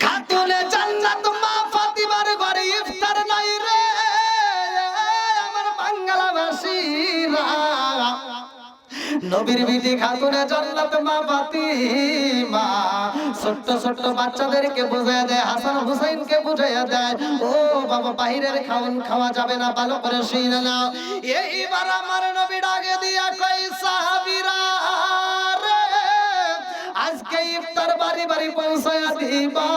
খাতুনে জান্নাত মা ফাতিমার ঘরে ইফতার নাই রে আমার বাংলাবাসীরা। নবীর বিটি খাতুনে জান্নাত মা ফাতিমা ছোট্ট ছোট্ট বাচ্চাদেরকে বুঝাইয়া দেয়, হাসান হুসাইনকে বুঝাইয়া দেয়, ও বাবা বাহিরের খাওন খাওয়া যাবে না, ভালো করে শুনে নাও। এইবার আমার নবী ডাকে দিয়া কই সাহাবীরা রে আজকে ইফতার বাড়ি বাড়ি পৌঁছায়া দিবা,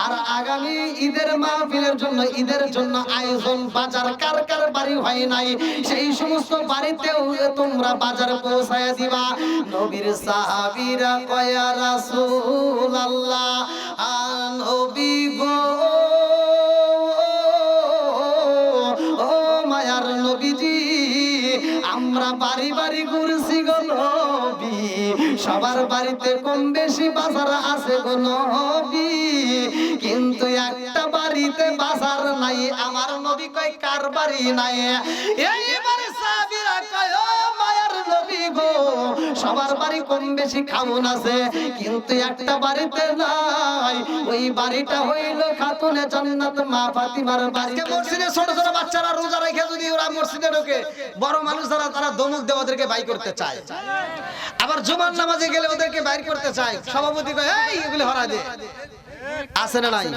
আর আগামী ঈদের মাহফিলের জন্য ঈদের জন্য আয়োজন বাজার কার কার বাড়ি হয় নাই সেই সমস্ত বাড়িতেও তোমরা বাজার পৌঁছায়া দিবা। নবীর সাহাবীরা কয় রাসূলুল্লাহ নবী গো ও মায়ার নবীজি আমরা বাড়ি বাড়ি ঘুরছি গো নবী, সবার বাড়িতে কম বেশি বাজার আছে গো নবী, কিন্তু একটা বাড়িতে বাজার নাই। আমার নবী কয় কার বাড়ি নাই? এইবারে সাহাবীরা কয় ও মায়ার নবী গো সবার বাড়ি কম বেশি খাওন আছে, কিন্তু একটা বাড়িতে নাই, ওই বাড়িটা হইল খাতুনে জান্নাত মা ফাতিমার বাড়ি। মসজিদে ছোট ছোট বাচ্চারা রোজা রেখে যদি ওরা মসজিদে ঢোকে, বড় মানুষ যারা তারা দমক দিয়ে ওদেরকে বাইর করতে চায়, আবার জুমার নামাজে গেলে ওদেরকে বাইর করতে চায়। সভাপতি কয় এই এগুলো হরা দে, আছে না নাই?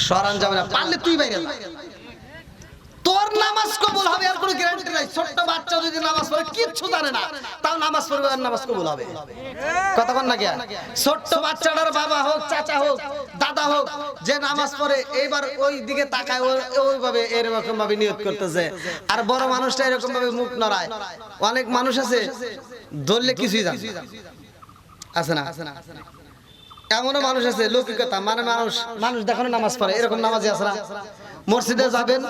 সরান যাবে না, পারলে তুই বাইরে যা, তোর নামাজ কবুল হবে আর কোনো গ্যারান্টি নাই। ছোট্ট বাচ্চা যদি নামাজ পড়ে কিচ্ছু জানে না, তাও নামাজ পড়বে আর নামাজ কবুল হবে। কতক্ষণ না গিয়া ছোট্ট বাচ্চাটার বাবা হোক, চাচা হোক, দাদা হোক, যে নামাজ পড়ে এইবার ওই দিকে তাকায় ওইভাবে এরকম ভাবে নিয়ত করতেছে, আর বড় মানুষটা এরকম ভাবে মুখ নড়ায়। অনেক মানুষ আছে ধরলে কিছুই জানে আছে না, এমনও মানুষ আছে লৌকিকতা মানে মানুষ মানুষ দেখানো নামাজ পড়ে, এরকম নামাজি আছে না? মসজিদে যাবেন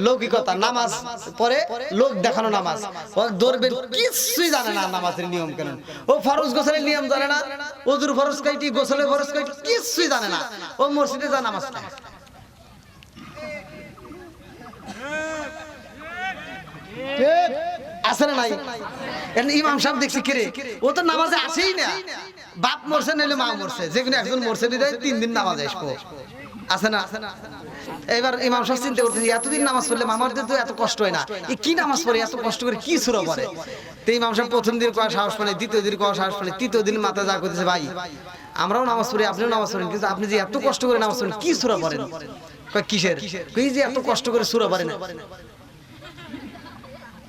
লৌকিকতা, নামাজ পড়ে লোক দেখানো নামাজ, ও ধরবেন কিছুই জানে না নামাজের নিয়ম কেন, ও ফরজ গোসলের নিয়ম জানে না, ওযুর ফরজ কয়টি, গোসলের ফরজ কয়টি কিছুই জানে না, ও মসজিদে যা নামাজ পড়ে। আছে না নাই? ইমাম সাহেব দেখছি কিরে ও তো নামাজে আসেই না, বাপ মরছে নাইলে মা মরছে, যেখানে একজন মরছে বিদায় 3 দিন নামাজে আসবো, আছে না? এবার ইমাম সাহেব চিন্তা করতেছে এতদিন নামাজ পড়লে মামারদের তো এত কষ্ট হয় না, এই কি নামাজ পড়ে এত কষ্ট করে কি সূরা পড়ে? তো ইমাম সাহেব প্রথম দিন কয় সাহস পায়, দ্বিতীয় দিন কয় সাহস পায়, তৃতীয় দিন মাথা যা করতেছে ভাই আমরাও নামাজ পড়ি আপনিও নামাজ পড়েন, কিন্তু আপনি যে এত কষ্ট করে নামাজ পড়েন কি সূরা পড়েন? কয় কিসের? কই যে এত কষ্ট করে সূরা পড়েন,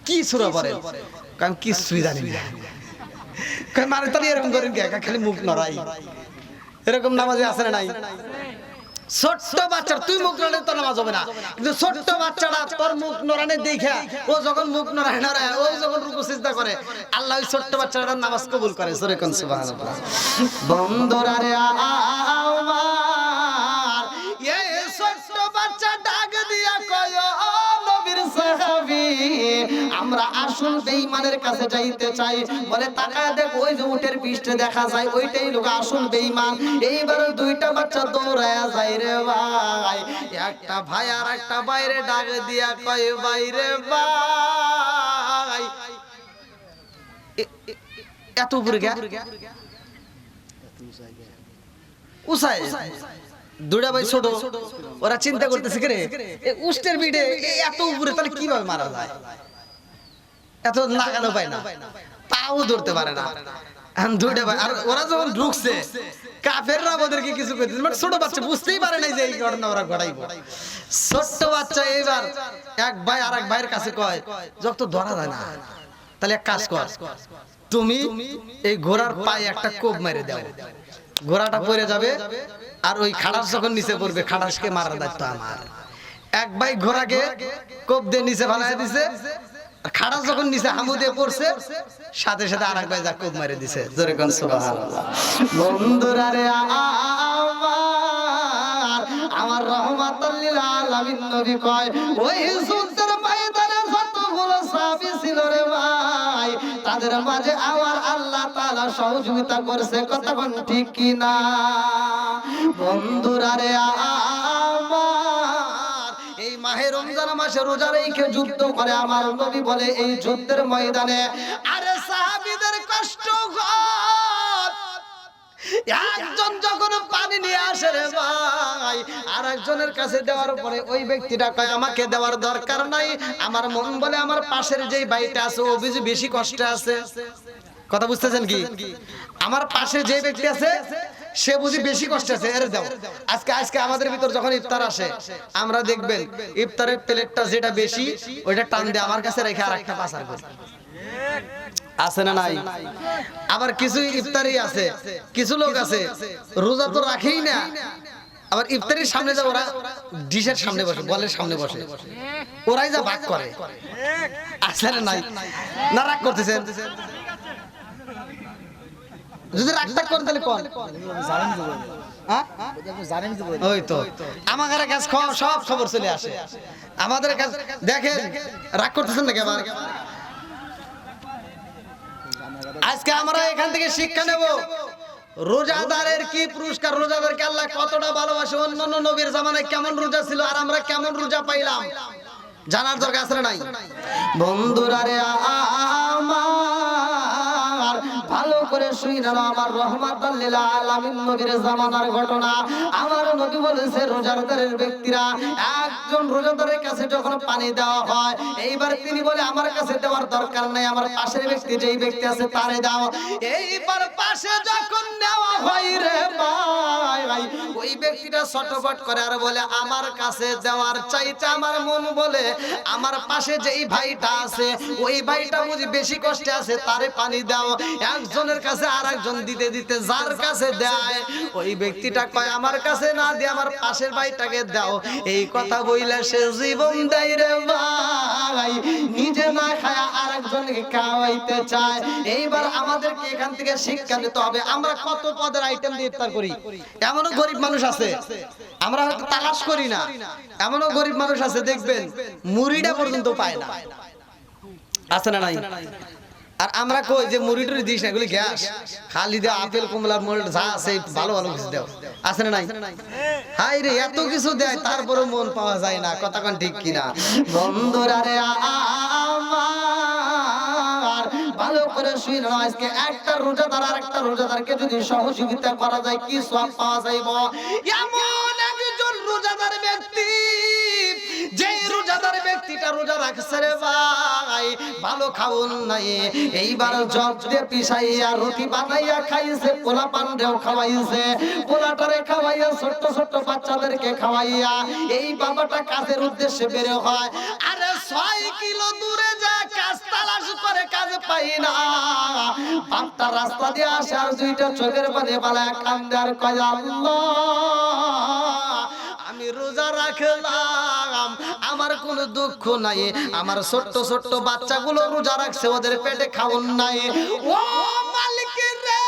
কি সূরা পড়েন? কারণ কিছুই জানি না। কয় মানে তাহলে এরকম করেন কি, খালি মুখ নড়াই, এরকম নামাজে আছে না নাই? ছোট্ট বাচ্চা তুই মুখ নড়ালে তোর নামাজ হবে না, কিন্তু ছোট্ট বাচ্চাটা তোর মুখ নড়ানে দেখে ও যখন মুখ নড়ায় নড়ায় ও যখন রুকু সিজদা করে আল্লাহ ওই ছোট্ট বাচ্চাটার নামাজ কবুল করে। জোরে কোন সুবহানাল্লাহ। বন্ধুরা রে আমার এই ছোট্ট বাচ্চা ডাক দিয়া কয় ও নবীর সাহাবী আমরা আসল বেঈমানের কাছে যাইতে চাই। বলে তাকায় দেখ ওই যে উটের পৃষ্ঠে দেখা যায় ওইটাই লোক আসল বেঈমান। এইবার দুইটা বাচ্চা দৌড়ায়া যায় রে ভাই, একটা ভাই আর একটা বাইরে ডাক দিয়া কয় বাইরে ভাই এত উপরে গা উসাই দুইটা ভাই ছোট, ওরা চিন্তা করতেছে কে রে উষ্টের পিঠে এত উপরে তাহলে কিভাবে মারা যায়, এত লাগানো পায় না, তাও ধরতে পারে না। দুইটা ভাই আর ওরা যখন ঢুকছে কাফেররা ওদেরকে কিছু করতেছে, মানে ছোট বাচ্চা বুঝতেই পারে নাই যে এই ঘটনা ওরা ঘটাইবো। ছোট্ট বাচ্চা এইবার এক ভাই আর এক ভাইয়ের কাছে কয় যত ধরা যায় না তাহলে এক কাজ কর, তুমি এই ঘোড়ার পায়ে একটা কোপ মেরে দাও, ঘোড়াটা পড়ে যাবে আর ওই খাটাস যখন নিচে পড়বে খাটাসকে মারার দায়িত্ব আমার। এক ভাই ঘোড়াকে কোপ দিয়ে নিচে ফালায় দিছে, খাটাস যখন নিচে হামু দিয়ে পড়ছে সাথে সাথে আরেক ভাই যা কোপ মেরে দিছে। জোরে কোন সুবহানাল্লাহ। বন্ধুরা রে আমার রাহমাতুল লিল আলামিন নবী কয় ওই যুদ্ধের ময়দানে যতগুলো সাহাবী ছিল রে ভাই তাদের মাঝে আমার আল্লাহ তাআলা সহযোগিতা করেছে, কতক্ষণ ঠিক কি না? বন্ধুরা রে আমার এই মাহে রমজান মাসে রোজা রেখে যুদ্ধ করে আমার নবী বলে এই যুদ্ধের ময়দানে আরে সাহাবীদের কষ্ট একজন যখন পানি নিয়ে আসে রে ভাই, আর একজনের কাছে দেওয়ার পরে ওই ব্যক্তিটা কয় আমাকে দেওয়ার দরকার নাই, আমার মন বলে আমার পাশের যেই ভাইটা আছে ও বুঝি বেশি কষ্টে আছে। কথা বুঝতেছেন কি? আমার পাশে যে ব্যক্তি আছে সে বুঝি বেশি কষ্টে আছে, এর দাও। আজকে আমাদের ভিতর যখন ইফতার আসে আমরা দেখবেন ইফতারের প্লেটটা যেটা বেশি ওইটা টান দিয়ে আমার কাছে রেখে আরেকটা পাসার করে, আছে না নাই? আবার কিছু ইফতারি আছে, কিছু লোক আছে রোজা তো রাখেই না, আবার ইফতারির সামনে যা ওরা ডিশের সামনে বসে, বলের সামনে বসে, ওরাই যা ভাগ করে, আছে না নাই? না রাগ করতেছেন? যদি রাগটা করেন তাহলে কোন ওই তো আমাদের কাছে সব খবর চলে আসে আমাদের কাছে। দেখেন রাগ করতেছেন নাকি? আবার আজকে আমরা এখান থেকে শিক্ষা নেব রোজাদারের কি পুরস্কার, রোজাদারকে আল্লাহ কতটা ভালোবাসে, অন্যান্য নবীর জামানায় কেমন রোজা ছিল আর আমরা কেমন রোজা পাইলাম, জানার দরকার আছে না নাই? বন্ধুরা রে আমার ভালো করে শুইনা আমার রহমাতুল লিল আলামিন নবীর জামানার ঘটনা। আমার নবী বলেছে রোজাদারের ব্যক্তিরা একজন রোজাদারের কাছে যখন পানি দেওয়া হয়, এইবার তিনি বলে আমার কাছে দেওয়ার দরকার নাই, আমার পাশের ব্যক্তি যেই ব্যক্তি আছে তারে দাও। এইবার পাশে যখন নেওয়া হয় রে ভাই, ওই ব্যক্তিটা ছটফট করে আর বলে আমার কাছে দেওয়ার চাইতে আমার মন বলে আমার পাশে যেই ভাইটা আছে ওই ভাইটা বুঝি বেশি কষ্টে আছে, তারে পানি দাও। একজনের কাছে আর একজন দিতে দিতে যার কাছে দেয় ওই ব্যক্তিটা কয় আমার কাছে না দিয়ে আমার পাশের ভাইটাকে দাও। এই কথা বইলে সে জীবন দেয় রে ভাই, নিজে না খায় আর একজনকে খাওয়াইতে চায়। এইবার আমাদেরকে এখান থেকে শিক্ষা নিতে হবে। আমরা কত পদের আইটেম দিয়ে ইফতার করি, এমনও গরিব মানুষ আছে আমরা হয়তো তালাশ করি না, এমনও গরিব মানুষ আছে দেখবেন মুড়িটা পর্যন্ত পায় না, আছে না নাই? আর আমরা কই যে মুড়ি টুড়ি দিস না, এগুলি গ্যাস, খালি দেও আপেল কমলা মোল্ড যা আছে ভালো ভালো কিছু দেও, আছে না নাই? হাই রে এত কিছু দেয় তারপরে মন পাওয়া যায় না, কথা কোন ঠিক কিনা? বন্ধুরা রে আমার ভালো করে শুনো, আজকে একটা রোজাদার আর একটা রোজাদারকে যদি সহযোগিতা করা যায় কি সওয়াব পাওয়া যাইব। এমন একজন রোজাদার ব্যক্তি যে রোজাদার ব্যক্তিটা রোজা রাখছে রে ভাই, ভালো খাওন নাই, এইবার জব দিয়ে পিছাইয়া রুটি বানাইয়া খাইছে, পোলা পানরেও খাওয়াইছে, পোলাটারে খাওয়াইয়া ছোট্ট ছোট্ট বাচ্চাদেরকে খাওয়াইয়া এই বাবাটা কাজের উদ্দেশ্যে বের হয়। আরে 6 কিলো দূরে যা কাজ তালাশ করে কাজ পাই না, বাপটা রাস্তা দিয়ে আসে আর দুইটা চোখের পানি বালায় কান্দে আর কয় আল্লাহ আমি রোজা রাখলাম, আমার কোনো দুঃখ নাই, আমার ছোট্ট ছোট্ট বাচ্চাগুলো রোজা রাখছে, ওদের পেটে খাওন নাই। ও মালিক রে,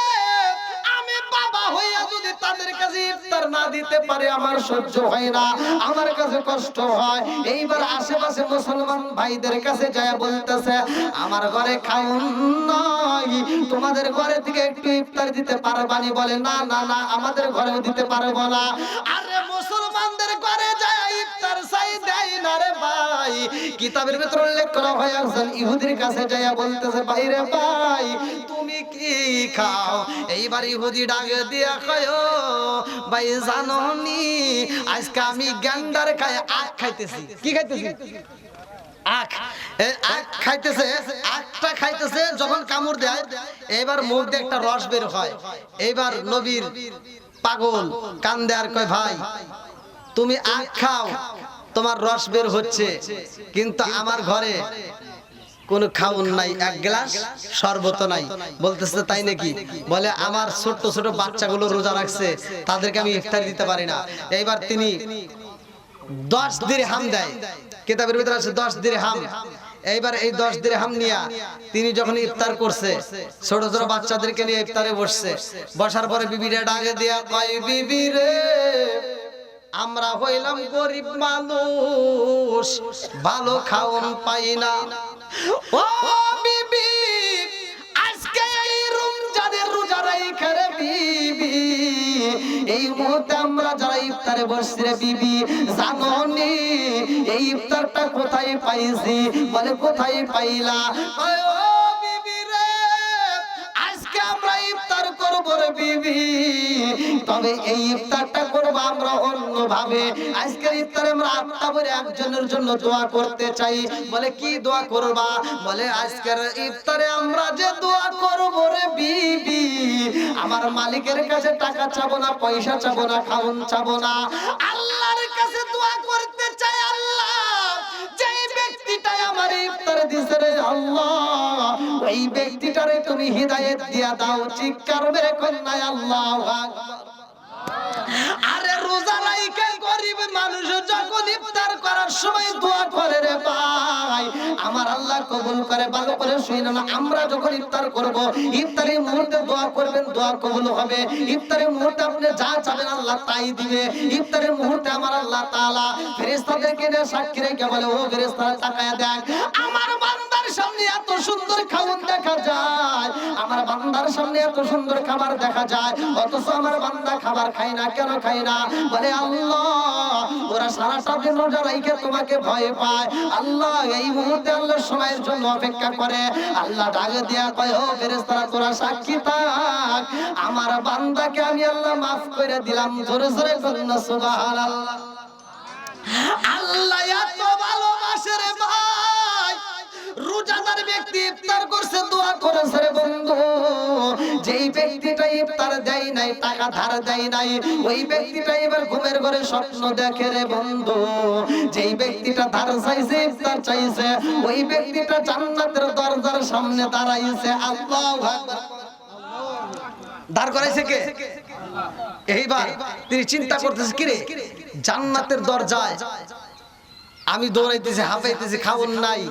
আমি বাবা হইয়া যদি তাদের কাছে ইফতার না দিতে পারে আমার সহ্য হয় না, আমার কাছে কষ্ট হয়। এইবার আশেপাশে মুসলমান ভাইদের কাছে যায় বলতেছে আমার ঘরে খাওন নাই, তোমাদের ঘরে থেকে একটু ইফতার দিতে পারবানি? বলে না না না, আমাদের ঘরেও দিতে পারবো না। আরে মুসলমানদের ঘরে যায় ইফতার চাই দেয় না রে ভাই। কিতাবের ভিতরে উল্লেখ করা হয় একজন ইহুদির কাছে যায় বলতেছে ভাই রে ভাই তুমি কি খাও? এইবার ইহুদি ডাকে দিয়া কয় ভাই জানো নি আজকে আমি গ্যান্ডার খাই আখ খাইতেছি। কি খাইতেছি? আখ। আখ খাইতেছে, আখটা খাইতেছে, যখন কামড় দেয় এবার মুখ দিয়ে একটা রস বের হয়। এইবার নবীর পাগল কান্দে আর কয় ভাই তুমি আখ খাও, তোমার রস বের হচ্ছে, কিন্তু আমার ঘরে কোন খাউন নাই, এক গ্লাস শরবত নাই। বলতেছে তাই নাকি? বলে আমার ছোট ছোট বাচ্চাগুলো রোজা রাখছে, তাদেরকে আমি ইফতার দিতে পারি না। এইবার তিনি 10 দিরহাম দেয়, কিতাবের ভিতরে আছে 10 দিরহাম। এইবার এই 10 দিরহাম নিয়ে তিনি যখন ইফতার করছে, ছোট ছোট বাচ্চাদেরকে নিয়ে ইফতারে বসছে, বসার পরে বিবিরে ডাকে দিয়া কয় বিবি রে আমরা হইলাম গরিব মানুষ, ভালো খাওন পাই না। ও বিবি আজকে এই রমজানের রোজা রাইখা রে বিবি, এই মুহূর্তে আমরা যারা ইফতারে বসছি রে বিবি জানো নি এই ইফতারটা কোথায় পাইছি? বলে কোথায় পাইলা? ও বিবি রে আজকে আমরা ইফতার করব রে বিবি, তবে এই ইফতারটা করব আমরা অন্যভাবে। আজকের ইফতারে আমরা আত্মা ভরে একজনের জন্য দোয়া করতে চাই। বলে কি দোয়া করবা? বলে আজকের ইফতারে আমরা যে দোয়া করব রে বিবি, আমার মালিকের কাছে টাকা চাবো না, পয়সা চাবো না, খাওন চাবো না, আল্লাহর কাছে দোয়া করতে চাই। আল্লাহ, যেই ব্যক্তিটা আমার ইফতারে দিছে রে আল্লাহ, ওই ব্যক্তিটারে তুমি হিদায়াত দিয়া দাও। চিৎকার মেরে কন্যা আল্লাহু আকবার। আরে রোজা রাইখা গরিব মানুষ যখন ইফতার করার সময় দোয়া করে রে ভাই, আমার আল্লাহ কবুল করে। ভালো করে শুনুন না, আমরা যখন ইফতার করব, ইফতারের মুহূর্তে দোয়া করবেন, দোয়া কবুল হবে। ইফতারের মুহূর্তে আপনি যা চাবেন আল্লাহ তাই দিবে। ইফতারের মুহূর্তে আমার আল্লাহ তাআলা ফেরেশতাদেরকে নিয়ে সাক্ষী রেখে বলে, ও ফেরেশতারা তাকায়া দেখ, আমার বান্দার সামনে এত সুন্দর খাবার দেখা যায়, আমার বান্দার সামনে এত সুন্দর খাবার দেখা যায়, অথচ আমার বান্দা খাবার খায় না। কেন খায় না? বলে আল্লাহ, ওরা সারাটা দিন রোজা রাইখে তোমাকে ভয় পায়। আল্লাহ এই মুহূর্তে আল্লাহ সময়ের জন্য অপেক্ষা করে। আল্লাহ ডাক দিয়া কয়, ও ফেরেশতারা তোরা সাক্ষী থাক, আমার বান্দাকে আমি আল্লাহ মাফ করে দিলাম। জোরে জোরে বলুন সুবহানাল্লাহ। আল্লাহ এত ভালোবাসে রে ভাই। রোজাদার ব্যক্তি ইফতার করছে, দোয়া করেছে রে বন্ধু, যেই ব্যক্তিটা ইফতার দেয় নাই, টাকা ধার দেয় নাই, ওই ব্যক্তিটা এবার ঘুমের ঘরে স্বপ্ন দেখে রে বন্ধু। যেই ব্যক্তিটা ধার চাইছে, ইফতার চাইছে, ওই ব্যক্তিটা জান্নাতের দরজার সামনে দাঁড়াইছে। আল্লাহু আকবার। দাঁড় করাইছে কে? এইবার তিনি চিন্তা করতেছে, কিরে জান্নাতের দরজায় আমি দৌড়াইতেছি, হাঁপাইতেছি, খাওন নাই,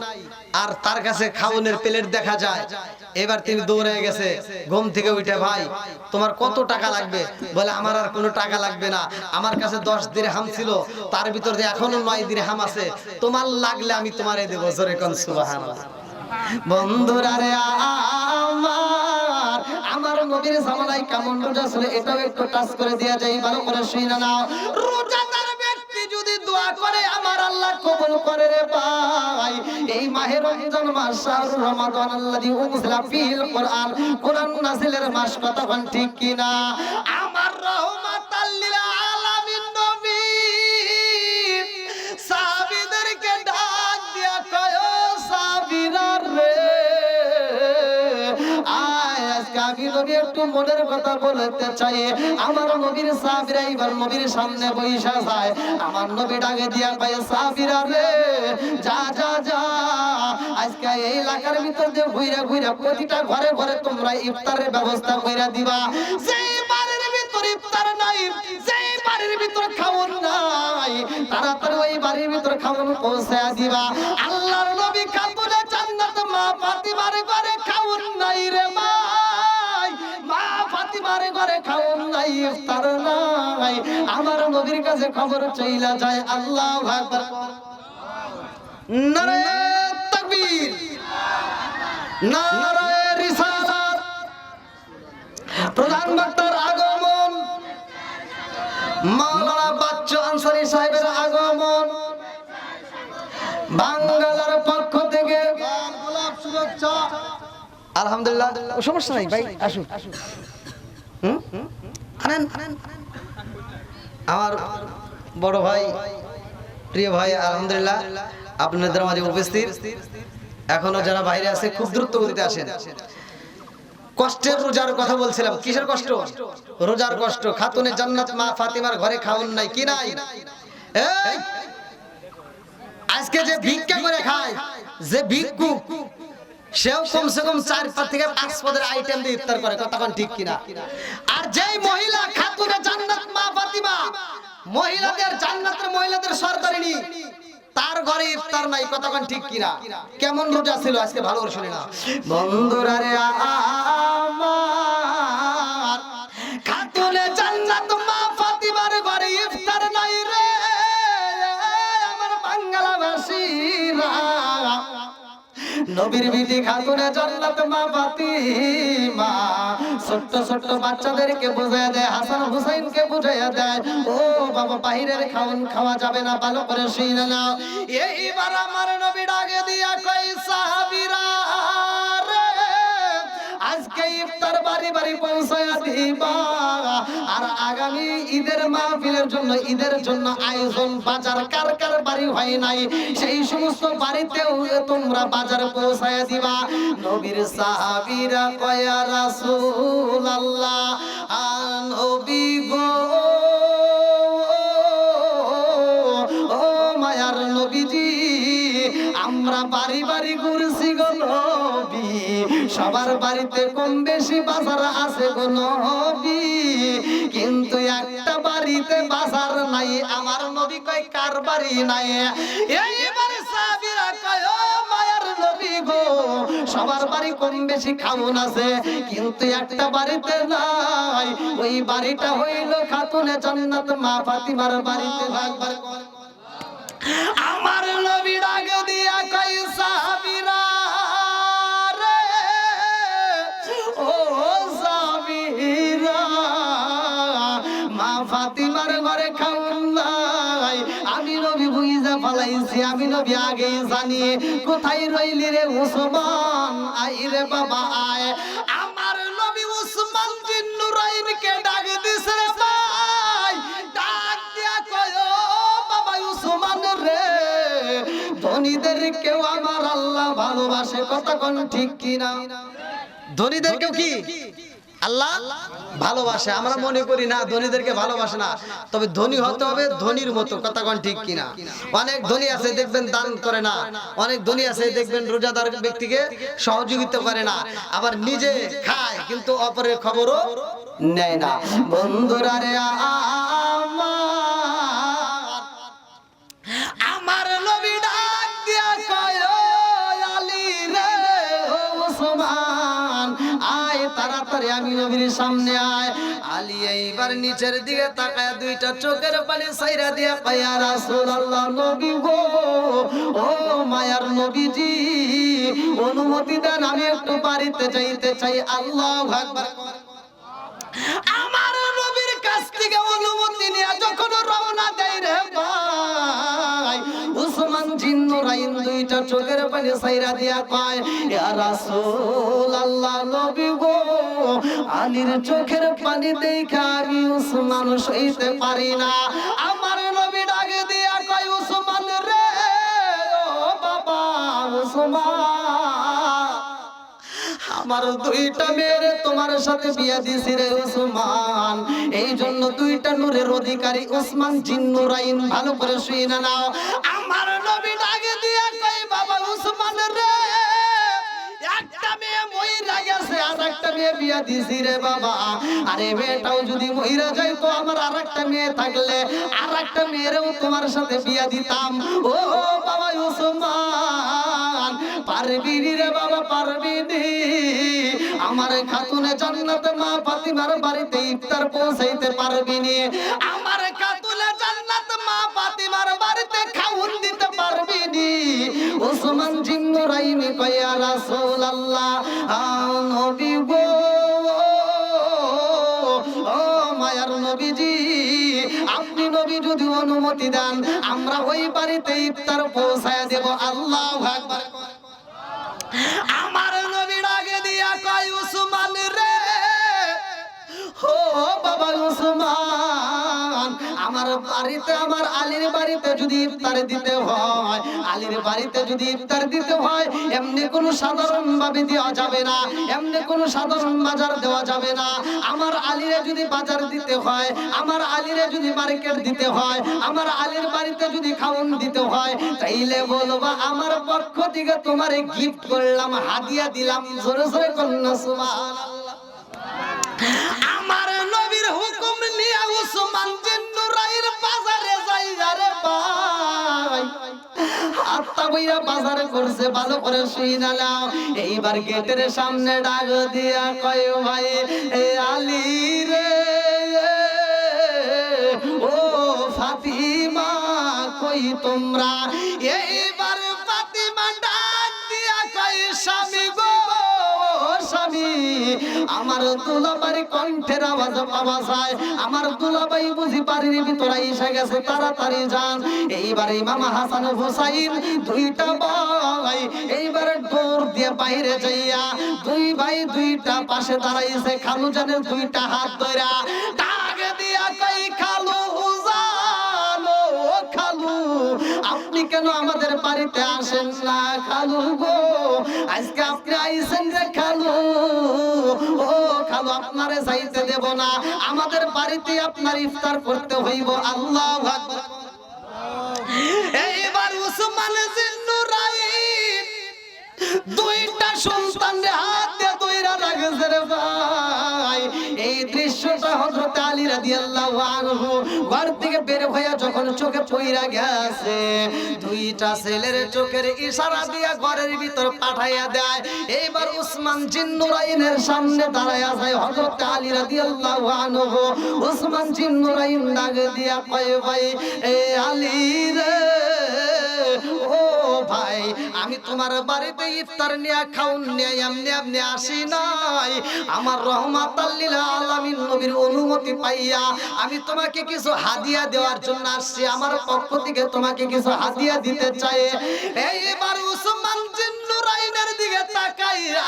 আর তার কাছে খাওনের প্লেট দেখা যায়। এবার তিনি দৌড়ে গেছে ঘুম থেকে উঠে, ভাই তোমার কত টাকা লাগবে? বলে আমার আর কোনো টাকা লাগবে না, আমার কাছে 10 দিরহাম ছিল, তার ভিতর দিয়ে এখনো 9 দিরহাম আছে, তোমার লাগলে আমি তোমারে দেব। জোরে কোন সুবহানাল্লাহ। বন্ধুরা রে আমার, আমার নবীর জামানায় কেমন রোজা ছিল এটাও একটু টাচ করে দেয়া যায়। ভালো করে শুনে নাও, রোজাদার ব্যক্তি যদি দোয়া করে আমার আল্লাহ কবুল করে রে ভাই। এই মাহে রমজান মাস, শাহরুর রমাদান আল্লাযী উনজিলা ফীহিল কুরআন, কুরআন নাযিলের মাস, কতক্ষণ ঠিক কিনা? আমার রহমাতাল লিল আলামিন নবী সাহাবীদেরকে ডাক দিয়া কয়, ও সাহাবীরা রে, আমি নবী একটু মনের কথা বলতে চাই। আমার নবীর সাহাবীরা এবার নবীর সামনে বইসা যায়। আমার নবী ডাকে দিয়া কয়, সাহাবীরা রে, যা যা যা, আজকে এই এলাকার ভিতর দিয়ে ঘুরে ঘুরে প্রতিটা ঘরে ঘরে তোমরা ইফতারের ব্যবস্থা কইরা দিবা। যেই বাড়ির ভিতর ইফতার নাই, যেই বাড়ির ভিতর খাওন নাই, তাড়াতাড়ি ওই বাড়ির ভিতর খাওন পৌঁছায়া দিবা। আল্লাহর নবী খাতুনে জান্নাত মা ফাতিমার ঘরে খাওন নাই রে ভাই, মা ফাতিমার ঘরে খাওন নাই, ইফতার নাই। আমার নবীর কাছে খবর চইলা যায়। আল্লাহু আকবার। নারে তাকবীর, নারে রিসালাত। প্রধান বক্তার আগমন, মাওলানা বাচ্চু আনসারী সাহেবের আগমন, বাংলার পক্ষ থেকে গোলাপ শুভেচ্ছা। আলহামদুলিল্লাহ, সমস্যা নাই ভাই, আসুন। আনেন আমার বড় ভাই, প্রিয় ভাই, আলহামদুলিল্লাহ আপনাদের মাঝে উপস্থিত। এখনো যারা বাইরে আছে খুব দ্রুত গতিতে আসেন। কষ্টের রোজার কথা বলছিলাম। কিসের কষ্ট? রোজার কষ্ট। খাতুনে জান্নাত মা ফাতিমার ঘরে খাওন নাই, কি নাই? এই আজকে যে ভিক্ষা করে খায়, যে ভিক্ষুক, সেও কমসে কম 4 থেকে 5 পদের আইটেম দিয়ে ইফতার করে। কতক্ষণ ঠিক কিনা? আর যেই মহিলা খাতুনে জান্নাত মা ফাতিমা, মহিলাদের জান্নাতের মহিলাদের সরদারিনী, তার ঘরে ইফতার নাই। কতক্ষণ ঠিক কিনা? কেমন রোজা ছিল আজকে ভালো করে শুনে না। বন্ধুরা রে আমার, খাতুনে জান্নাত মা ফাতিমার ঘরে ইফতার নাই রে আমার বাংলাবাসীরা। নবীর বিবি খাতুনে জান্নাত মা ফাতিমা ছোট্ট ছোট্ট বাচ্চাদেরকে বুঝাইয়া দেয়, হাসান হুসাইনকে বুঝাইয়া দেয়, ও বাবা বাইরের খাওন খাওয়া যাবে না, ভালো করে শুনে নাও। এইবার আমার নবী ডাকে দিয়া কই, সাহাবীরা রে, আজকে আজকে ইফতার বাড়ি বাড়ি পৌঁছায়া দিবা। আর আগামী ঈদের মাহফিলের জন্য, ঈদের জন্য আয়োজন বাজার কার কার বাড়ি হয় নাই, সেই সমস্ত বাড়িতেও তোমরা বাজার পৌঁছায়া দিবা। নবীর সাহাবীরা কয় ইয়া রাসূলুল্লাহ, নবী গো, ও মায়ার নবীজি, আমরা বাড়ি বাড়ি ঘুরছি গো নবী, সবার বাড়িতে কম বেশি বাজার আছে গো নবী, কিন্তু একটা বাড়িতে বাজার নাই। আমার নবী কয় কার বাড়ি নাই? এইবারে সাহাবীরা কয় ও মায়ার নবী গো, সবার বাড়ি কম বেশি খাউন আছে, কিন্তু একটা বাড়িতে নাই। ওই বাড়িটা হইল খাতুনে জান্নাত মা ফাতিমার বাড়িতে। একবার আমার নবী ডাক দিয়া কই সাহাবীরা রে, ও সাহাবীরা, মা ফাতিমার ঘরে খাউন নাই। আমি নবী বুঝা ফলাইছি, আমি নবী আগেই জানি। কোথায় রইলি রে উসমান? আই রে বাবা আয়। আমার নবী উসমান বিন নুরাইনকে ডাক দিছে রে ভাই, ডাক দিয়া কয় ও বাবা উসমান রে, ধনীদের কেউ আমার আল্লাহ ভালোবাসে, কথা কোন ঠিক কিনা? ধনীদের কেউ কি আল্লাহ ভালোবাসে? আমরা মনে করি না ধনীদেরকে ভালোবাসে না, তবে ধনী হতে হবে ধনীর মতো, কথা কোন ঠিক কিনা? অনেক ধনী আছে দেখবেন দান করে না, অনেক ধনী আছে দেখবেন রোজাদার ব্যক্তিকে সহযোগিতা করে না, আবার নিজে খায় কিন্তু অপরের খবরও নেয় না। বন্ধুরা রে আমার নবী ডাক দিয়া কয় ও আলী রে, ও ওসমান আয় তাড়াতাড়ি আমি নবীর সামনে আয়। আলী এইবার নিচের দিকে তাকায় দুইটা চোখের পানি ছাইরা দিয়া কয় ইয়া রাসূলুল্লাহ, নবী গো, ও মায়ার নবীজি, অনুমতি দেন আমি একটু বাড়িতে যাইতে চাই। আল্লাহু আকবার। আমার নবীর কাছ থেকে অনুমতি নিয়ে যখন রওনা দেয় রে ভাই, উসমান জিন নুরাইন দুইটা চোখের পানি ছাইরা দিয়া কয় ইয়া রাসূলুল্লাহ, নবী গো, আলীর চোখের পানি দেখা আমি উসমান সইতে পারি না। আমার নবী ডাকে দিয়া কয় উসমান রে, ও বাবা উসমান, আমার দুইটা মেয়ের তোমার সাথে বিয়া দিছি রে উসমান, এই জন্য দুইটা নূরের অধিকারী উসমান জিন নুরাইন ভালো করে শুনে নাও। আমার নবী ডাকে দিয়া কয় বাবা উসমান রে, একটা মেয়ে মইরা গেছে আর একটা মেয়ে বিয়া দিছি রে বাবা, আরে মেয়েটাও যদি মইরা যায় তো আমার আরেকটা মেয়ে থাকলে আরেকটা মেয়েরও তোমার সাথে বিয়া দিতাম। ও বাবা উসমান, পারবি রে বাবা, পারবি নি? আমার খাতুনে জান্নাত মা ফাতিমার বাড়িতে ইফতার পৌঁছাইতে পারবি নি? আমার খাতুনে জান্নাত মা ফাতিমার বাড়িতে খাউন দিতে পারবি নি? উসমান জিন নুরাইন কয় ইয়া রাসূলুল্লাহ, নবী গো, ও মায়ার নবীজি, আপনি নবী যদি অনুমতি দেন আমরা ওই বাড়িতে ইফতার পৌঁছায় দেব। আল্লাহু আকবার। আমার নবী ডাকে দিয়া কয় উসমান রে, ও বাবা উসমান, আমার বাড়িতে, আমার আলীর বাড়িতে যদি ইফতার দিতে হয়, আলীর বাড়িতে যদি ইফতার দিতে হয়, এমনি কোনো সাধারণ ভাবে দেওয়া যাবে না, এমনি কোনো সাধারণ বাজার দেওয়া যাবে না। আমার আলীরে যদি বাজার দিতে হয়, আমার আলীরে যদি মার্কেট দিতে হয়, আমার আলীর বাড়িতে যদি খাওন দিতে হয়, তাইলে বলবা আমার পক্ষ থেকে তোমারে গিফট করলাম, হাদিয়া দিলাম। জোরে জোরে কন্যা সুবহানাল্লাহ। আমার নবীর হুকুম নিয়ে উসমান জিন নুরাইন বাজারে যাইয়া রে ভাই, আত্মা বইরা বাজার করছে, ভালো করে শুইনা নাও। এইবার গেটের সামনে ডাক দিয়া কয় ভাই এ আলী রে, ও ফাতিমা কই তোমরা? এইবার ফাতিমা ডাক দিয়া কয় স্বামী গো, স্বামী আমার দুলাভাইয়ের কণ্ঠের আওয়াজ পাওয়া যায়। আমার দুলাভাই বুঝি বাড়ির ভিতরে এসে গেছে, তাড়াতাড়ি যান। এইবার ইমাম হাসান হুসাইন দুইটা ভাই এইবার দৌড় দিয়ে বাইরে যাইয়া দুই ভাই দুইটা পাশে দাঁড়াইছে। খালু জানের দুইটা হাত ধইরা ডাক দিয়া কই, খালু জানো, ও খালু আপনি কেন আমাদের বাড়িতে আসেন না? খালু গো আজকে আপনি আইছেন রে খালু। ও খালু আপনারে যাইতে দেব না, আমাদের বাড়িতে আপনার ইফতার করতে হইব। আল্লাহু আকবার। এইবার উসমান জিন্নুরাইন দুইটা সন্তানের হাত দিয়ে ধইরা রাখছে রে ভাই। এই দৃশ্যটা হযরত আলী রাদিয়াল্লাহু আনহু ঘর থেকে বের হইয়া যখন চোখে পইরা গেছে, দুইটা ছেলের চোখের ইশারা দিয়া ঘরের ভিতর পাঠাইয়া দেয়। এইবার উসমান জিন্নুরাইনের সামনে দাঁড়ায়া যায় হযরত আলী রাদিয়াল্লাহু আনহু। উসমান জিন্নুরাইন ডাক দিয়া কয়, ভাই এ আলী রে, ও ভাই আমি তোমার বাড়িতে ইফতার নিয়া খাউন নিয়া এমনি এমনি আসি নাই। আমার রহমাতাল লিল আলামিন নবীর অনুমতি পাইয়া আমি তোমাকে কিছু হাদিয়া দেওয়ার জন্য আসছি। আমার পক্ষ থেকে তোমাকে কিছু হাদিয়া দিতে চাই। এইবার উসমান জিন্নুরাইনের দিকে তাকাইয়া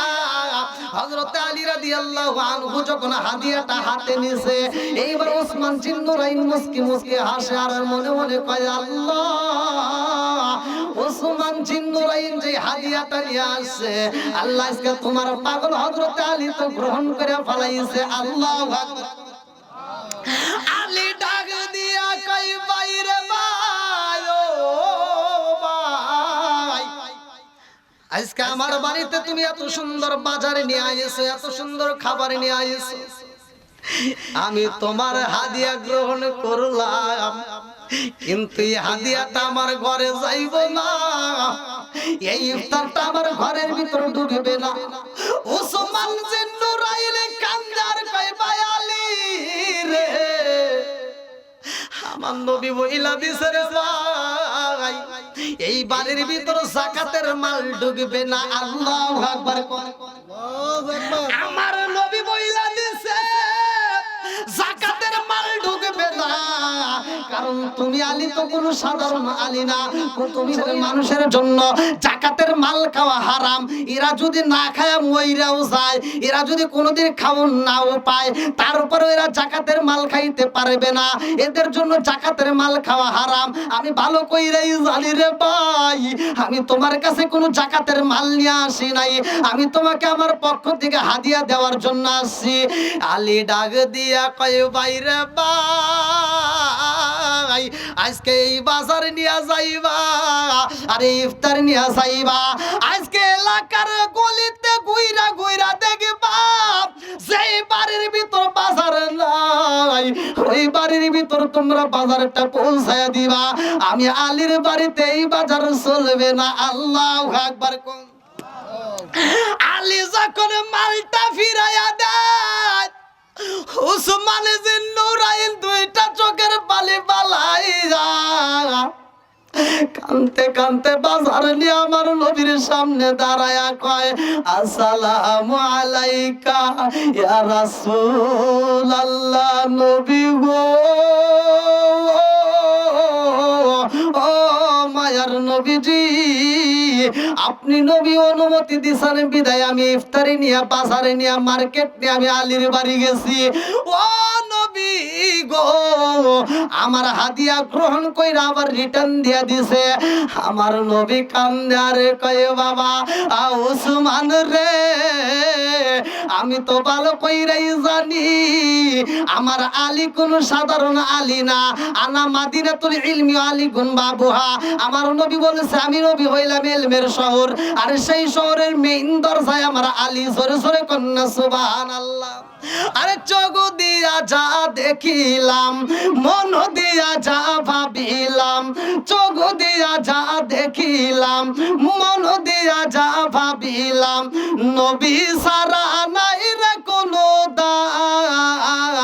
হযরত আলী রাদিয়াল্লাহু আনহু যখন হাদিয়াটা হাতে নিছে, এইবার উসমান জিন্নুরাইন মুস্কি মুস্কি হাসে আর মনে মনে কয়, আল্লাহ উসমান জিন্নুরাইন যে হাদিয়াটা নিয়ে আসছে, আল্লাহ আজকে তোমার পাগল হযরত আলী তো গ্রহণ করে ফলাইছে। আল্লাহু আকবার। আলী ডাক দিয়া কই, বাইরে ভাই, ও ভাই আজকে আমার বাড়িতে তুমি এত সুন্দর বাজার নিয়ে আইছো, এত সুন্দর খাবার নিয়ে আইছো, আমি তোমার হাদিয়া গ্রহণ করলাম, কিন্তু এই হাদিয়াটা আমার ঘরে যাইব না, এই ইফতারটা আমার ঘরের ভিতর ঢুকবে না। উসমান জিন্নুরাইন কান্দার কই, ভাই আলী রে, আমার নবী বইলা দিছে রে ভাই, এই বাড়ির ভিতর যাকাতের মাল ঢুকবে না। আল্লাহু আকবার। আমার নবী বইলা দিছে যাকাতের মাল ঢুকবে না, কারণ তুমি আলী তো কোনো সাধারণ আলী না, তুমি মানুষের জন্য যাকাতের মাল খাওয়া হারাম। এরা যদি না খায় মইরাও যায়, এরা যদি কোনোদিন খাওন নাও পায়, তারপরে এরা যাকাতের মাল খাইতে পারবে না, এদের জন্য যাকাতের মাল খাওয়া হারাম। আমি ভালো কইরাই জানি রে ভাই, আমি তোমার কাছে কোনো যাকাতের মাল নিয়ে আসি নাই, আমি তোমাকে আমার পক্ষ থেকে হাদিয়া দেওয়ার জন্য আসছি। আলী ডাক দিয়া কয়, বাইরে ভাই আজকে এই বাজার নিয়ে যাইবা আর ইফতার নিয়ে যাইবা, আজকে এলাকার গলিতে ঘুইরা ঘুইরা দেখবা যেই বাড়ির ভিতর বাজার নাই, ওই বাড়ির ভিতর তোমরা বাজারটা পৌঁছায়া দিবা। আমি আলীর বাড়িতে এই বাজার চলবে না। আল্লাহু আকবার। আলী যখন মালটা ফিরাইয়া দেয়, উসমান জিন্নুরাইন দুইটা চোখের পানি বালাইয়া কানতে কানতে বাজার নিয়ে আমার নবীর সামনে দাঁড়ায়া কয়, আসসালামু আলাইকা ইয়া রাসূলুল্লাহ, নবী গো, ও মায়ার নবীজি, আপনি নবী অনুমতি দিছেন বিদায় আমি ইফতারি নিয়ে বাজারে নিয়ে মার্কেট নিয়ে আমি আলীর বাড়ি গেছি। ও নবী গো, আমার হাদিয়া গ্রহণ কইরা আবার রিটার্ন দিয়া দিছে। আমার নবী কান্দে আর কয়, বাবা উসমান রে, আমি তো ভালো কইরাই জানি আমার আলী কোন সাধারণ আলী না, আনা মাদিনাতুল ইলমি আলী গুন বাবুহা। আমার নবী বলেছে আমি নবী হইলাম ইলমের শহর, আর সেই শহরের মেইন দরজায় আমার আলী। জোরে জোরে কন্যা সুবহানাল্লাহ। আরে চোখ দিয়া যা দেখিলাম, মন দিয়া যা ভাবিলাম, চোখ দিয়া যা দেখিলাম, মন দিয়া যা ভাবিলাম, নবী সারা নাই রে কোনো দাম,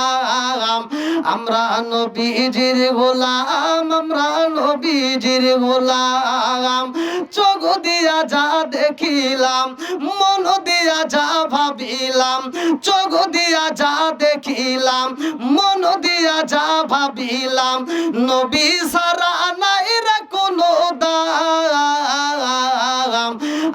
আমরা নবীজির গোলাম, আমরা নবীজির গোলাম। চোখ দিয়া যা দেখিলাম, মন দিয়া দিয়া যা ভাবিলাম, চোখ দিয়া যা দেখিলাম, মন দিয়া যা ভাবিলাম, নবী সারা নাই রে কোনো দাম।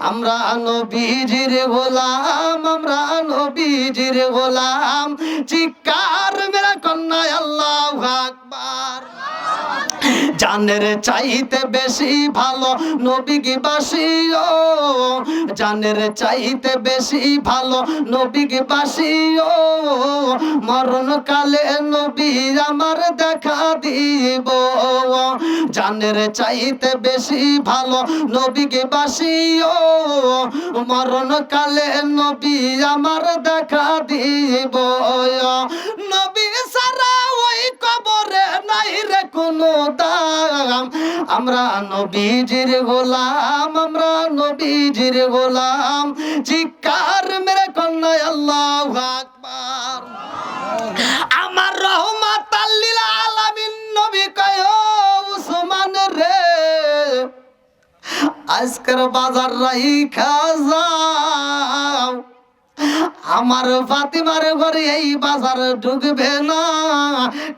আমরা নবীজির গোলাম, আমরা নবীজির গোলাম। চিৎকার মেরা কন্যা আল্লাহু আকবার। জানের চাইতে বেশি ভালো নবী কি বাসিও, জানের চাইতে বেশি ভালো নবী কি বাসিও, মরণকালে নবী আমার দেখা দিব। জানের চাইতে বেশি ভালো নবী কি বাসিও, মরণকালে নবী আমার দেখা দিব। নবী সারা ওই কবরে নাই রে কোনো দাম। আমরা নবীজির গোলাম, আমরা নবীজির গোলাম। চিৎকার মেরে কন্যা আল্লাহু আকবার। আমার রহমাতাল লিল আলামিন নবী কয় উসমান রে, আজকের বাজার রাইখা যাও, আমার ফাতিমার ঘরে এই বাজার ঢুকবে না,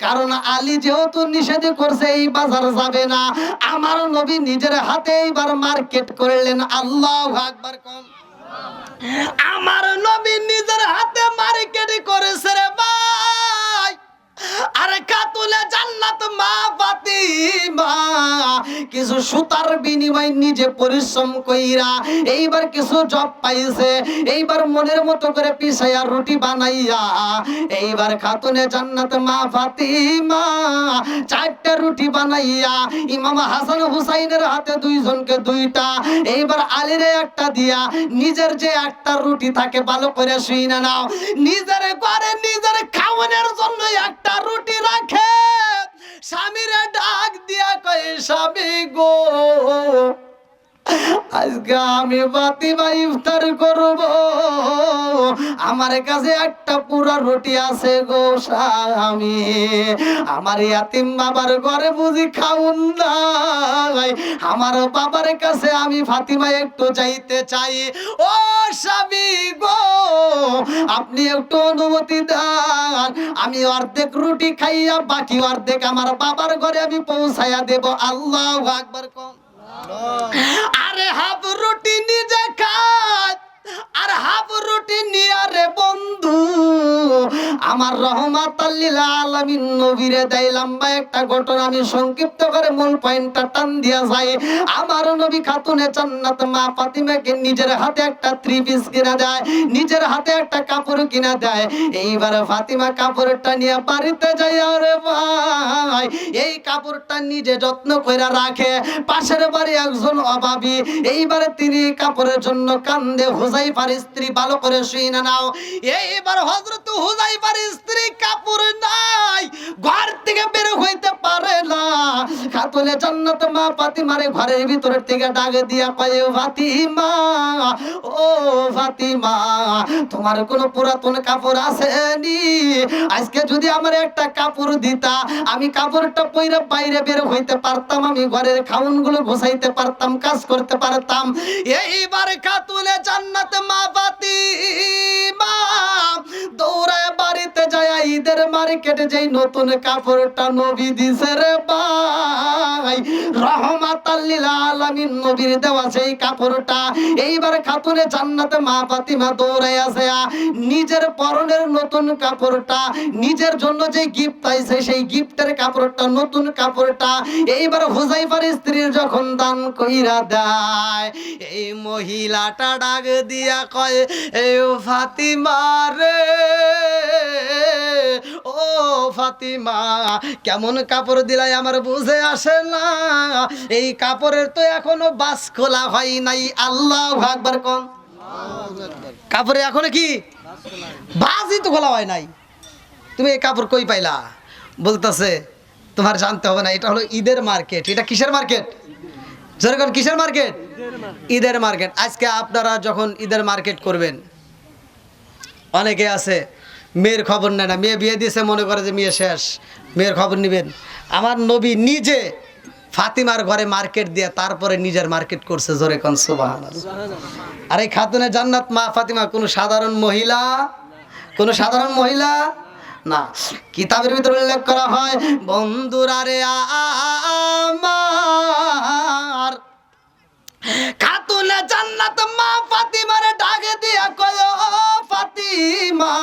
কারণ আলী যেহেতু নিষেধ করছে এই বাজার যাবে না। আমার নবী নিজের হাতে এইবার মার্কেট করলেন। আল্লাহু আকবার কম। আমার নবী নিজের হাতে মার্কেট করেছে রে ভাই। আরে খাতুনে জান্নাত মা ফাতিমা কিছু সুতার বিনিময়ে নিজে পরিশ্রম কইরা এইবার কিছু জব পাইছে। এইবার মনের মতো করে পিছাইয়া রুটি বানাইয়া এইবার খাতুনে জান্নাত মা ফাতিমা 4টা রুটি বানাইয়া ইমাম হাসান হুসাইনের হাতে দুইজনকে 2টা, এইবার আলীরে একটা দিয়া নিজের যে একটা রুটি থাকে ভালো করে শুইনা নাও, নিজের ঘরে নিজের খাওয়ানোর জন্য একটা রুটি রাখে। স্বামীরে ডাক দিয়া কয় স্বামী গো, আজকে আমি ফাতিমা ইফতার করব, আমার কাছে একটা পুরা রুটি আছে গো স্বামী। আমার ইয়াতিম বাবার ঘরে বুঝি খাউন নাই, আমার বাবার কাছে আমি ফাতিমা একটু যাইতে চাই। ও স্বামী গো, আপনি একটু অনুমতি দেন, আমি অর্ধেক রুটি খাইয়া বাকি অর্ধেক আমার বাবার ঘরে আমি পৌঁছাইয়া দেব। আল্লাহু আকবার কোন। আরে হাফ রুটি নিজে খায় আর হাফ রুটি নিয়ে রে বন্ধু আমার রহমাতাল লিল আলামিন নবীরে দেয়। লম্বা একটা ঘটনা আমি সংক্ষিপ্ত করে মূল পয়েন্টটা টান দিয়া যাই। আমার নবী খাতুনে জান্নাত মা ফাতিমাকে নিজের হাতে একটা 3 পিস কিনা দেয়, নিজের হাতে একটা কাপড় কিনা দেয়। এইবার ফাতিমা কাপড়টা নিয়ে বাড়িতে যায়। আরে ভাই, এই কাপড়টা নিজে যত্ন করে রাখে। পাশের বাড়ি একজন অভাবী, এইবারে তিনি কাপড়ের জন্য কান্দে। হুযাইফার স্ত্রী, ভালো করে শুনে নাও, এইবার হযরত হুযাইফার স্ত্রী কাপড় নাই, ঘর থেকে বের হইতে পারে না। খাতুনে জান্নাত মা ফাতিমারে ঘরের ভিতর থেকে ডাক দিয়া কয় ফাতিমা, ও ফাতিমা, তোমার কোন পুরাতন কাপড় আছে নি? আজকে যদি আমার একটা কাপড় দিতা, আমি কাপড়টা পইরা বাইরে বের হইতে পারতাম, আমি ঘরের খাউনগুলো গোছাইতে পারতাম, কাজ করতে পারতাম। এইবার খাতুনে জান্নাত মা ফাতিমা দৌড়ায় বাড়িতে যায়। ঈদের মার্কেটে যেই নতুন কাপড়টা নবী দিছে রে ভাই, রহমাতাল লিল আলামিন নবীর দেওয়া সেই কাপড়টা এইবার খাতুনে জান্নাত মা ফাতিমা দৌড়ায় আসে নিজের পরনের নতুন কাপড়টা, নিজের জন্য যে গিফট পাইছে সেই গিফটের কাপড়টা, নতুন কাপড়টা এইবার হুযাইফার স্ত্রীর যখন দান কইরা দেয়, এই মহিলাটা ডাক দিয়া কয় এ ফাতিমা রে, ও ফাতিমা, কেমন কাপড় দিলাই আমার বুঝে আসে না, এই কাপড়ের তো এখনো বাস খোলা হয় নাই। আল্লাহু আকবার কোন। কাপড়ে এখনো কি বাসই তো খোলা হয় নাই, তুমি এই কাপড় কই পাইলা? বলতেছে তোমার জানতে হবে না, এটা হলো ঈদের মার্কেট। এটা কিসের মার্কেট? যেরকম কিসের মার্কেট? ঈদের মার্কেট। আজকে আপনারা যখন ঈদের মার্কেট করবেন, অনেকে আছে মেয়ের খবর নেয় না, মেয়ে বিয়ে দিয়েছে মনে করে যে মেয়ে শেষ, মেয়ের খবর নেবেন। আমার নবী নিজে ফাতিমার ঘরে মার্কেট দিয়ে তারপরে নিজের মার্কেট করছে, জোরে কোন সুবহানাল্লাহ। আর এই খাতুনে জান্নাত মা ফাতিমা কোনো সাধারণ মহিলা, কোনো সাধারণ মহিলা না। কিতাবের ভিতরে উল্লেখ করা হয়, বন্ধুরা রে আমার খাতুনে জান্নাত মা ফাতিমারে ডাকে দিয়া কয়, ও ফাতিমা,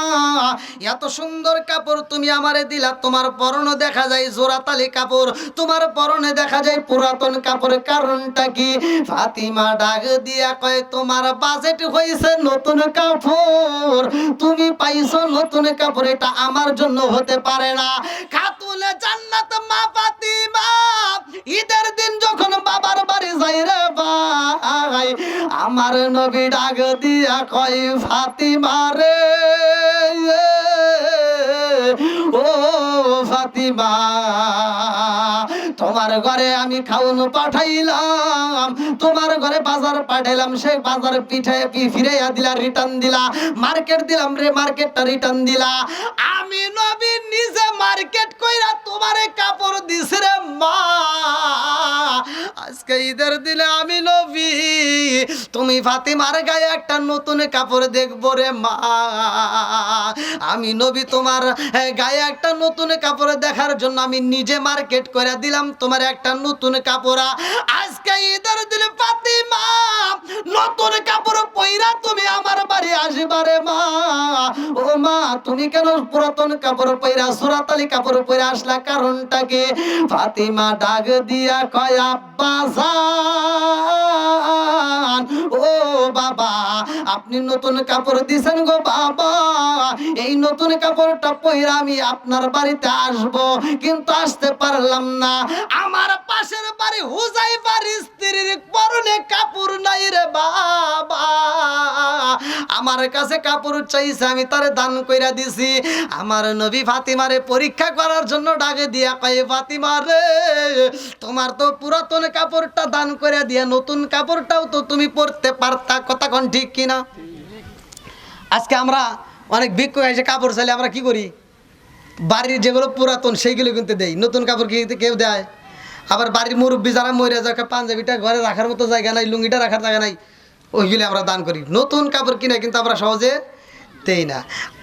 এত সুন্দর কাপড় তুমি আমারে দিলা, তোমার পরনে দেখা যায় জোড়াতালি কাপড়, তোমার পরনে দেখা যায় পুরাতন কাপড়, কারণটা কি? ফাতিমা ডাক দিয়া কয়, তোমার বাজেট হইছে নতুন কাপড়, তুমি পাইছো নতুন কাপড়, এটা আমার জন্য হতে পারে না। খাতুনে জান্নাত মা ফাতিমা ঈদের দিন যখন বাবার বাড়ি যাই রে ভাই, আমার নবী ডাক দিয়া কয়, ফাতিমা রে, ও ফাতিমা, তোমার ঘরে আমি খাওন পাঠাইলাম, তোমার ঘরে বাজার পাঠাইলাম, সেই বাজার পিঠায় ফিরাইয়া দিলা, রিটার্ন দিলা, মার্কেট দিলাম রে, মার্কেটটা রিটার্ন দিলা। আমি নবী নিজে মার্কেট কইরা তোমারে কাপড় দিছি রে মা, আজকে ঈদের দিনে আমি নবী তুমি ফাতিমার গায়ে একটা নতুন কাপড় দেখবো রে মা, আমি নবী তোমার গায়ে একটা নতুন কাপড় দেখার জন্য আমি নিজে মার্কেট করে দিলাম তোমার একটা নতুন কাপড়। আজকে ঈদের দিনে ফাতিমা নতুন কাপড় পইরা তুমি আমার বাড়ি আসবারে মা, ও মা তুমি কেন পুরাতন কাপড় পইরা সুরাতালি কাপড় পইরা আসলা, কারণটা কি? ফাতিমা ডাক দিয়া কয়, আব্বা জান, ও বাবা, আপনি নতুন কাপড় দিছেন গো বাবা, এই নতুন কাপড়টা পইরা আমি আপনার বাড়িতে আসব, কিন্তু আসতে পারলাম না। আমার পাশের বাড়ি হুজাইফার স্ত্রীর পরনে কাপড় নাই রে বাবা, আমার কাছে কাপড় চাইছে, আমি তারে দান কইরা দিছি। আমার নবী ফাতিমারে পরীক্ষা করার জন্য ডাকে দিয়া কয়, ফাতিমা রে, তোমার তো পুরাতন কাপড়টা দান করে দিয়া নতুন কাপড়টাও তো তুমি পরতে পারতা, কথা কোন ঠিক কিনা? আজকে আমরা অনেক ভিক্ষুক এসে কাপড় চাইলে আমরা কি করি, বাড়ির যেগুলো পুরাতন সেইগুলো কিন্তু দেই, নতুন কাপড় কি কেউ দেয়? আবার বাড়ির মুরব্বী যারা মরে যায়, পাঞ্জাবিটা ঘরে রাখার মতো জায়গা নাই, লুঙ্গিটা রাখার জায়গা নাই, ওইগুলি আমরা দান করি। নতুন কাপড় কিনে কিন্তু আমরা সহজে দেই না।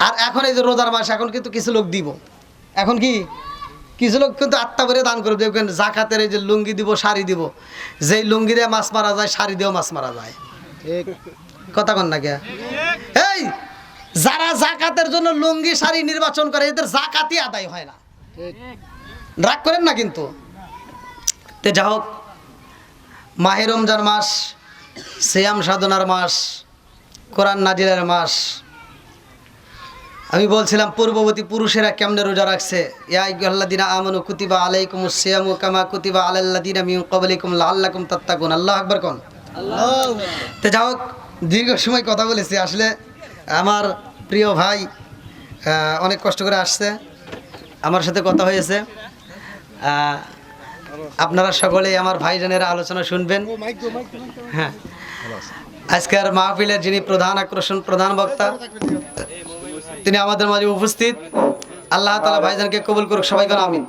আর এখন এই যে রোজার মাস, এখন কিন্তু কিছু লোক দিব, এখন কি কিছু লোক কিন্তু আত্মা করে দান করবে, দেখবেন জাকাতের এই যে লুঙ্গি দিব, শাড়ি দিব, যেই লুঙ্গি দিয়ে মাছ মারা যায়, শাড়ি দিয়েও মাছ মারা যায়, কথা কন না কে? এই যারা জাকাতের জন্য লুঙ্গি শাড়ি নির্বাচন করে, এদের জাকাতই আদায় হয় না, রাগ করেন না কিন্তু। তে যা হোক, মাহে রমজান মাস, সিয়াম সাধনার মাস, কোরআন নাজিলের মাস। আমি বলছিলাম পূর্ববর্তী পুরুষেরা কেমনে রোজা রাখছে, ইয়া আইয়ুহাল্লাযীনা আমানু কুতিবা আলাইকুমুস সিয়ামু কামা কুতিবা আলাল্লাযীনা মিন ক্বাবলিকুম লাআল্লাকুম তাত্তাকুন। আল্লাহু আকবার কোন। তে যা হোক, দীর্ঘ সময় কথা বলেছি, আসলে আমার প্রিয় ভাই অনেক কষ্ট করে আসছে, আমার সাথে কথা হয়েছে, আপনারা সকলেই আমার ভাইজানেরা আলোচনা শুনবেন। হ্যাঁ, আজকের মাহফিলের যিনি প্রধান আকর্ষণ, প্রধান বক্তা, তিনি আমাদের মাঝে উপস্থিত। আল্লাহ তাআলা ভাইজানকে কবুল করুক, সবাই বলেন আমিন।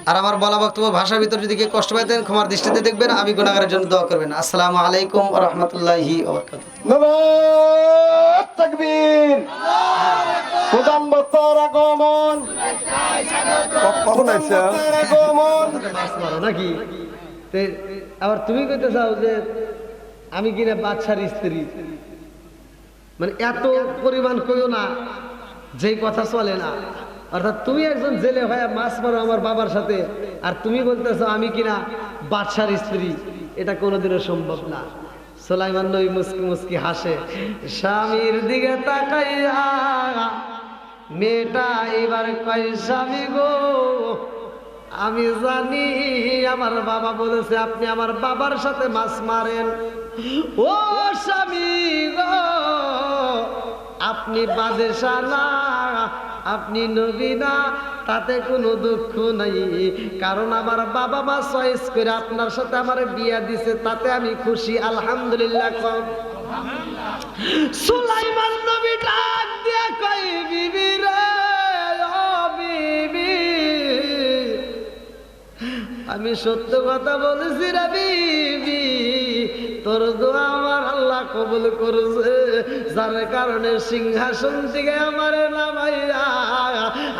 আর আমার বলা বক্তব্য ভাষার ভিতর যদি কেউ কষ্ট পাইতেন, ক্ষমার দৃষ্টিতে দেখবেন, আমি গুনাহগারের জন্য দোয়া করবেন। আসসালামু আলাইকুম ওয়া রাহমাতুল্লাহি ওয়া বারাকাতুহু। নারায়ে তাকবীর, প্রধান বক্তার আগমন, কখন আইছে আগমন নাকি? আবার তুমি কইতে চাও যে আমি কিনা বাদশার স্ত্রী, মানে এত পরিমাণ কইও না, যেই কথা চলে না। অর্থাৎ তুমি একজন জেলে হয়ে মাছ মারো আমার বাবার সাথে, আর তুমি বলতেছো আমি কিনা বাদশার স্ত্রী, এটা কোনোদিনও সম্ভব না। সুলাইমান নবী মুস্কি মুস্কি হাসে, স্বামীর দিকে তাকাইয়া মেয়েটা এবার কয়, স্বামী গো, আমি জানি আমার বাবা বলেছে আপনি আমার বাবার সাথে মাছ মারেন। ও স্বামী গো, আপনি বাদশা না, আপনি নবী না, তাতে কোনো দুঃখ নাই, কারণ আমার বাবা মা চয়েস করে আপনার সাথে আমার বিয়া দিছে, তাতে আমি খুশি, আলহামদুলিল্লাহ। সুলাইমান নবী ডাক দিয়া কয়, বিবি রে, ও বিবি, আমি সত্য কথা বলেছি রে বিবি, তোর দোয়া আমার আল্লাহ কবুল করেছে, যার কারণে সিংহাসন থেকে আমারে নামাইয়া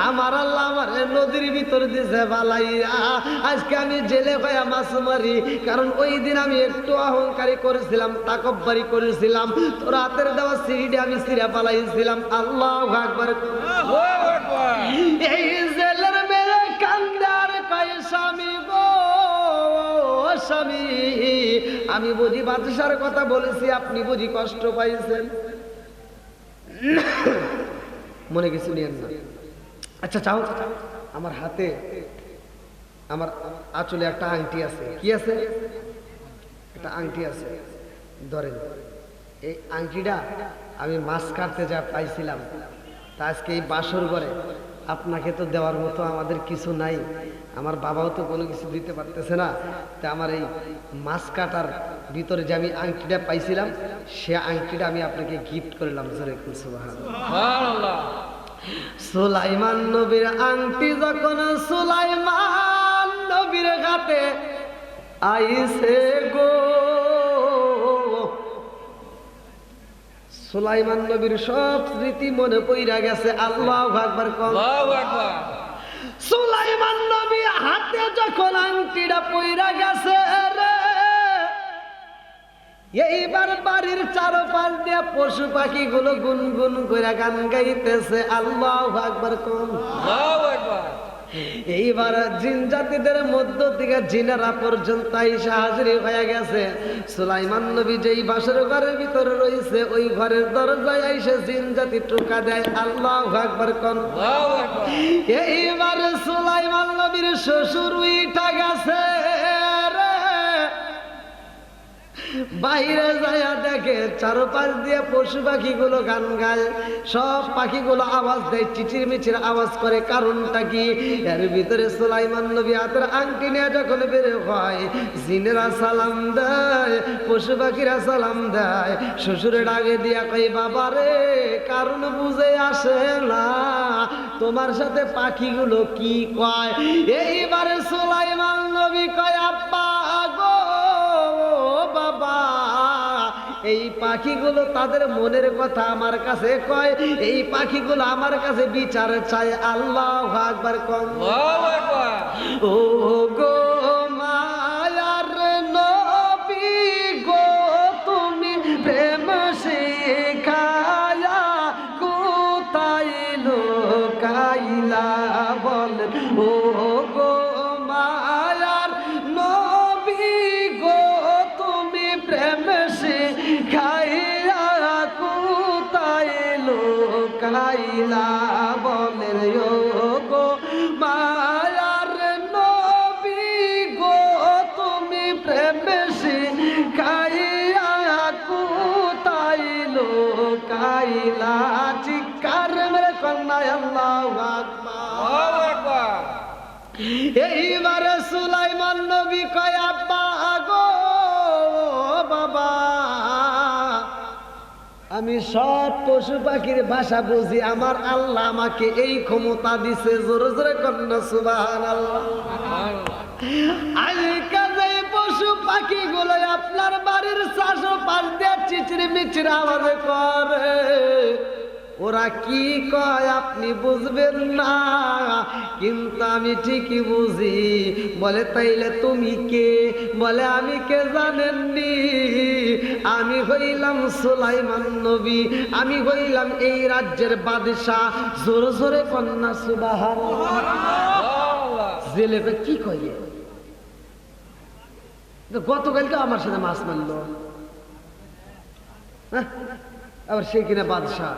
আমার আল্লাহ আমারে নদীর ভিতর দিছে বালাইয়া। আজকে আমি জেলে হয়ে মাছ মারি, কারণ ওই দিন আমি একটু অহংকারী করেছিলাম, তাকব্বারি করেছিলাম, তোর হাতের দেওয়া সিঁড়ি আমি সিরা পালাইছিলাম। আল্লাহু আকবার। এই জেলের মেয়ে কান্দার কয় স্বামী গো স্বামী, আমি বুঝি বাদশার কথা বলেছি, আপনি বুঝি কষ্ট পাইছেন, মনে কিছু নিয়েন না। আচ্ছা চাও, আমার হাতে আমার আঁচলে একটা আংটি আছে। কি আছে? একটা আংটি আছে, ধরেন। এই আংটিটা আমি মাছ কাটতে যা পাইছিলাম, তা আজকে এই বাসর ঘরে আপনাকে তো দেওয়ার মতো আমাদের কিছু নাই, আমার বাবাও তো কোনো কিছু দিতে পারতেছে না, তা আমার এই মাছ কাটার ভিতরে যে আমি আংটিটা পাইছিলাম, সে আংটিটা আমি আপনাকে গিফট করলাম। জোরে সুবহানাল্লাহ। সুলাইমান নবীর আংটি যখন সুলাইমান নবীর হাতে আইছে গো, সুলাইমান নবীর সব স্মৃতি মনে পইরা গেছে। আল্লাহু আকবার। আল্লাহু আকবার। সুলাইমান নবী হাতে যখন আংটিটা পইরা গেছে রে, এইবার বাড়ির চারপাশ দিয়ে পশু পাখি গুলো গুনগুন করে গান গাইতেছে। আল্লাহু আকবার। আল্লাহু আকবার। এইবার জিন জাতিদের মধ্য থেকে জিনেরা পর্যন্ত আইসা হাজির হয়ে গেছে। সুলাইমান নবী যেই বাসর ঘরের ভিতরে রয়েছে, ওই ঘরের দরজায় আইসা জিন জাতি টোকা দেয়। আল্লাহু আকবার। আল্লাহু আকবার। এইবার সুলাইমান নবীর শ্বশুর উইঠা গেছে রে, বাইরে যায়া দেখে চারপাশ দিয়ে পশু পাখিগুলো গান গায়, সব পাখিগুলো আওয়াজ দেয়, চিচির মিচির আওয়াজ করে। কারণটা কি? এর ভিতরে সুলাইমান নবী হাতের আংটি নিয়ে যখন বের হয়, জিনেরা সালাম দেয়, পশু পাখিরা সালাম দেয়। শ্বশুরে ডাকে দিয়া কই, বাবা রে, কারণ বুঝে আসে না, তোমার সাথে পাখিগুলো কি কয়? এইবারে সুলাইমান নবী কয়, আব্বা গো বাবা, এই পাখিগুলো তাদের মনের কথা আমার কাছে কয়, এই পাখিগুলো আমার কাছে বিচার চায়। আল্লাহু আকবার। আল্লাহু আকবার। ও গো মায়ার নবী গো, তুমি প্রেম শিখায়া কোথায় লোকাইলা বলেন? ও গো মায়ার নবী গো, তুমি প্রেম শিখাইয়া কোথায় লোকাইলা বলেন? ও গো মায়ার নবী গো, তুমি প্রেম শিখাইয়া কোথায় লোকাইলা? চিৎকার মেরে কন্যায় আল্লাহু আকবার। এইবারে সুলাইমান নবী কয়, আব্বা গো বাবা, আমি সব পশু পাখির ভাষা বুঝি, আমার আল্লাহ আমাকে এই ক্ষমতা দিছে। জোরে জোরে কন্যা সুবহানাল্লাহ। আজকাল এই পশু পাখি গুলো আপনার বাড়ির চারপাশ দিয়ে চিচির মিচির আওয়াজ করে, ওরা কি কয় আপনি বুঝবেন না, কিন্তু আমি ঠিকই বুঝি। বলে, তাইলে তুমি কে? বলে, আমি কে জানেননি? আমি হইলাম সুলাইমান নবী, আমি হইলাম এই রাজ্যের বাদশাহ। জোরে জোরে কন্যা সুবহানাল্লাহ। জেলে কি কয়? গতকালকে আমার সাথে মাছ মারলো, আবার সে কিনা বাদশাহ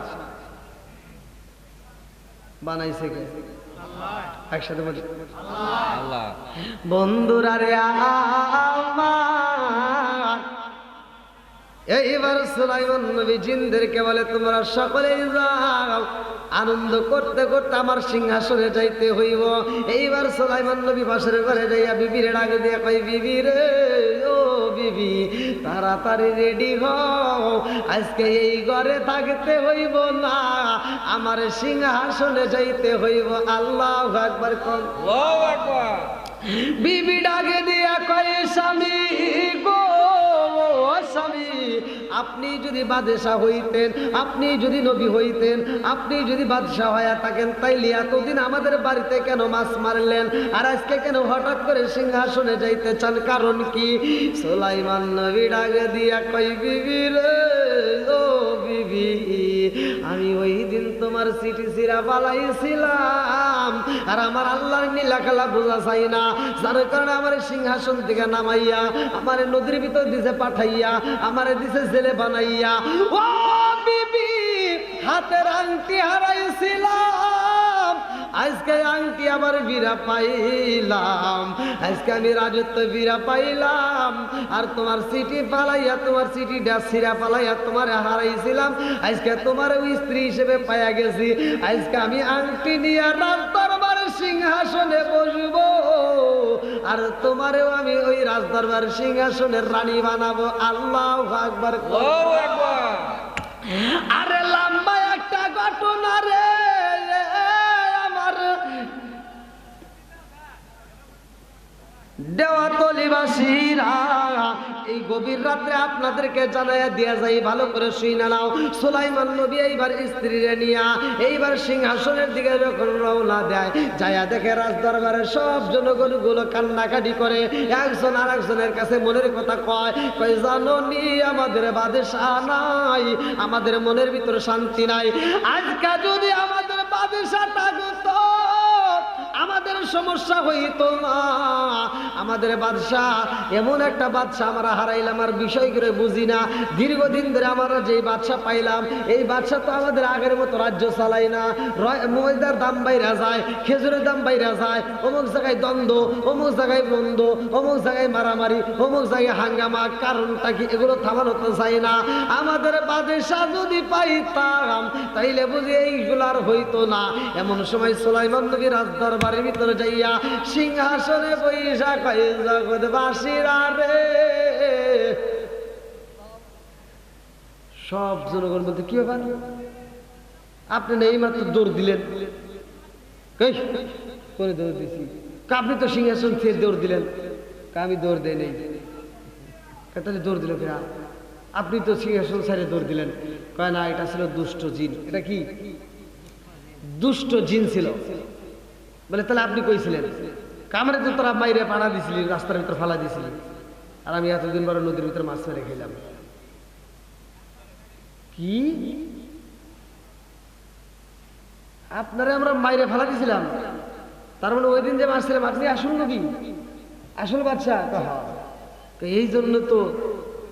বানাইছে কে? একসাথে বলি আল্লাহ। বন্ধুরা রে আমার, এইবার সুলাইমান নবী জিনদেরকে বলে, তোমরা সকলেই যাও, আনন্দ করতে করতে আমার সিংহাসনে যাইতে হইব। এইবার সুলাইমান নবী বাসর ঘরে যাইয়া বিবিরে ডাকে দিয়ে কই, বিবি রে, ও বিবি, তাড়াতাড়ি রেডি হও, আজকে এই ঘরে থাকতে হইব না, আমার সিংহাসনে যাইতে হইব। আল্লাহু আকবার। আল্লাহু আকবার। বিবি ডাকে দিয়া কয় স্বামী গো স্বামী, আপনি যদি বাদশাহ হইতেন, আপনি যদি নবী হইতেন, আপনি যদি বাদশাহ হয়ে থাকেন, তাইলে এতদিন আমাদের বাড়িতে কেন মাছ মারলেন, আর আজকে কেন হঠাৎ করে সিংহাসনে যাইতে চান, কারণ কি? সুলাইমান নবী ডাকে দিয়া কই বিবি রে ও বিবি, আমি ওই দিন তোমার চিঠি চিরা পালাইছিলাম, আর আমার আল্লাহর নীলা খেলা বোঝা চাই না, যার কারণে আমার সিংহাসন থেকে নামাইয়া আমার নদীর ভিতর দিছে পাঠাইয়া আমার দিছে জেলে বানাইয়া। ও বিবি, হাতের আংটি হারাইছিলাম, আজকে আংটি আবার বিরা পাইলাম, আজকে আমি রাজত্ব বিরা পাইলাম, আর তোমার চিঠি পালাইয়া, তোমার চিঠি ডাছিরা পালাইয়া তোমার হারাইছিলাম, আজকে তোমার ওই স্ত্রী হিসেবে পাইয়া গেছি, আজকে আমি আংটি নিয়ে রাজ দরবারের সিংহাসনে বসবো, আর তোমারেও আমি ওই রাজ দরবার সিংহাসনের রানী বানাবো। আল্লাহু আকবার। আরে লম্বা একটা ঘটনা রে আমার দেওয়াতলিবাসীরা, এই গভীর রাত্রে আপনাদেরকে জানাইয়া দিয়া যাই, ভালো করে শুনে নাও। সুলাইমান নবী এইবার স্ত্রীরে নিয়া এইবার সিংহাসনের দিকে যখন রওনা দেয়, যায়া দেখে রাজ দরবারের সব জনগণ গুলো কান্নাকাটি করে, একজন আর একজনের কাছে মনের কথা কয়, কয় জাননি আমাদের বাদশাহ নাই, আমাদের মনের ভিতরে শান্তি নাই, আজকে যদি আমাদের বাদশাহ থাকতো আমাদের সমস্যা হইতো না, আমাদের বাদশাহ এমন একটা বাদশাহ আমরা হারাইলাম, আর বিষয় করে বুঝি না, দীর্ঘদিন ধরে আমরা যেই বাদশাহ পাইলাম, এই বাদশাহ তো আমাদের আগের মতো রাজ্য চালাই না, ময়দার দাম বাইরা যায়, খেজুরের দাম বাইরা যায়, অমুক জায়গায় দ্বন্দ্ব, অমুক জায়গায় বন্ধ, অমুক জায়গায় মারামারি, অমুক জায়গায় হাঙ্গামা, কারণটা কি? এগুলো থামানো তো চাই না, আমাদের বাদশাহ যদি পাইতাম তাইলে বুঝি এইগুলো আর হইতো না। এমন সময় সুলাইমান নবী রাজ দরবারের ভিতরে যাইয়া সিংহাসনে বইসা কয় জগৎবাসীরা রে, সব জনগণ বলতে কি ব্যাপার, আপনি না এইমাত্র দৌড় দিলেন, করে দৌড় দিছি, আপনি তো সিংহাসন থেকে দৌড় দিলেন, আমি দৌড় দেয় নেই, তাহলে দৌড় দিল ফেরা, আপনি তো সিংহাসন ছেড়ে দৌড় দিলেন, কয় না এটা ছিল দুষ্ট জিন। এটা কি? দুষ্ট জিন ছিল। বলে তাহলে আপনি কইছিলেন? কামড়ে তো তোরা বাইরে পাড়া দিছিলি, রাস্তার ভিতরে ফালা দিছিলি, আর আমি এতদিন বড় নদীর ভিতরে মাছ মেরে খেলাম। কি আপনারা আমরা বাইরে ফালা দিছিলাম? তার মানে ওই দিন যে মারছিলাম আপনি আসল নবী, আসল বাদশাহ? এই জন্য তো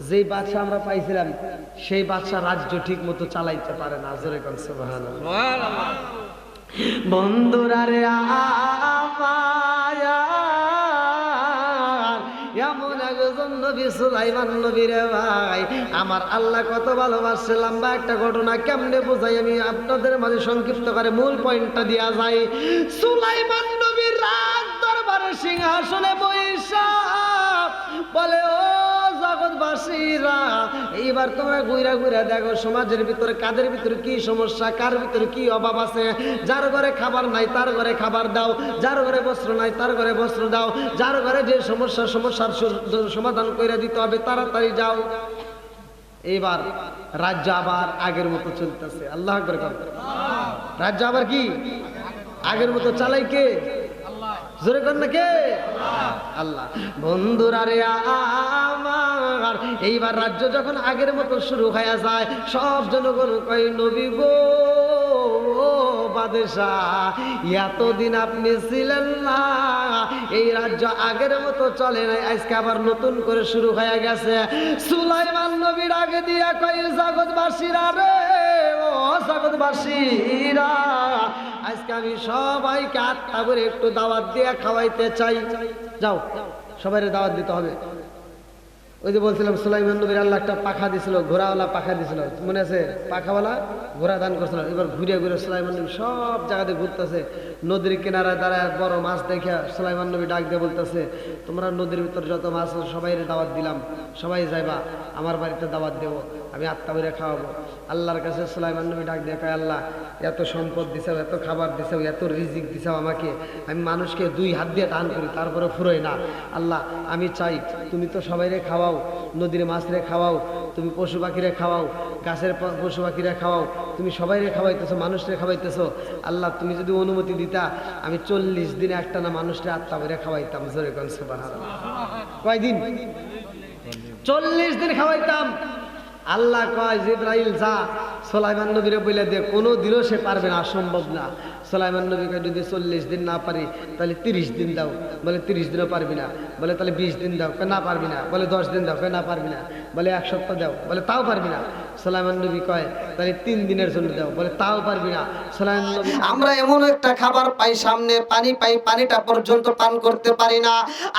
যেই বাদশাহ আমরা পাইছিলাম সেই বাদশাহ রাজ্য ঠিক মতো চালাইতে পারে না। জোরে কোন সুবহানাল্লাহ। বন্ধুরা রে এমন একজন নবী সুলাইমান নবী রে ভাই, আমার আল্লাহ কত ভালোবাসে। লম্বা একটা ঘটনা কেমনে বোঝাই আমি আপনাদের মাঝে সংক্ষিপ্ত করে মূল পয়েন্টটা দিয়া যায়। সুলাইমান নবীর রাজ দরবারের সিংহাসনে বৈশা বলে, ও জগৎবাসীরা, এইবার তোমরা ঘুরা ঘুরা দেখো সমাজের ভিতরে কাদের ভিতরে কি সমস্যা, কার ভিতরে কি অভাব আছে। যার ঘরে খাবার নাই তার ঘরে খাবার দাও, যার ঘরে বস্ত্র নাই তার ঘরে বস্ত্র দাও, যার ঘরে যে সমস্যার সমাধান করে দিতে হবে তাড়াতাড়ি যাও। এইবার রাজ্য আবার আগের মতো চলতেছে। আল্লাহ আকবার। রাজ্য আবার কি আগের মতো চালাই কে? জোরে কর না কে? আল্লাহ। বন্ধুরা রে আমার, এইবার রাজ্য যখন আগের মতো শুরু হয়ে যায়, সব জনগণ কয় নবী গো বাদশাহ, এতদিন আপনি ছিলেন না, এই রাজ্য আগের মতো চলে নাই, আজকে আবার নতুন করে শুরু হয়ে গেছে। সুলাইমান নবীর আগে দিয়া কয় জগৎবাসীরা রে, ও জগৎবাসীরা, আজকে আমি সবাইকে আত্মা করে একটু দাওয়াত দিয়ে খাওয়াইতে চাই। যাও, সবাই দাওয়াত দিতে হবে। ওই যে বলছিলাম সুলাইমান নবীর আল্লাহ একটা পাখা দিছিল, ঘোড়াওয়ালা পাখা দিছিল, মনে আছে? পাখাওয়ালা ঘোড়া দান করছিল। এবার ঘুরে ঘুরে সুলাইমান নবী সব জায়গাতে ঘুরতেছে। নদীর কিনারায় দাঁড়ায় বড় মাছ দেখে সুলাইমান নবী ডাক দিয়ে বলতেছে, তোমরা নদীর ভিতর যত মাছ সবাই দাওয়াত দিলাম, সবাই যাইবা, আমার বাড়িতে দাওয়াত দেবো। আমি আত্মা বেড়ে খাওয়াবো। আল্লাহর কাছে সুলাইমান নবী ডাক দিয়ে কয়, আল্লাহ এত সম্পদ দিছাও, এত খাবার দিছাও, এত রিজিক দিছাও আমাকে, আমি মানুষকে 2 হাত দিয়ে টান করি তারপরে ফুরোই না। আল্লাহ আমি চাই তুমি তো সবাইরে খাওয়াও, নদীর মাছরে খাওয়াও, তুমি পশু পাখিরে খাওয়াও, গাছের পশু পাখিরে খাওয়াও, তুমি সবাইরে খাওয়াইতেছো, মানুষরে খাওয়াইতেছো। আল্লাহ তুমি যদি অনুমতি দিতা আমি 40 দিনে একটা না মানুষরে আত্মা বেড়ে খাওয়াইতাম। জোরে কোন সুবহানাল্লাহ। কয়দিন? 40 দিন খাওয়াইতাম। আল্লাহ কয় জিবরাইল যা সুলাইমান নবীরে বলে দে, কোনো দিনও সে পারবে না, অসম্ভব না। সুলাইমান নবীকে যদি 40 দিন না পারি তাহলে 30 দিন দাও, বলে 30 দিনও পারবি না, বলে তাহলে 20 দিন দাও, না পারবি না, বলে 10 দিন দাও, না পারবি না, বলে 1 সপ্তাহ দাও, বলে তাও পারবি না। সুলাইমান নবী কয় তাহলে 3 দিনের জন্য দাও, বলে তাও পারবি না। সুলাইমান নবী আমরা এমন একটা খাবার পাই, সামনে পানি পাই, পানিটা পর্যন্ত পান করতে পারি না।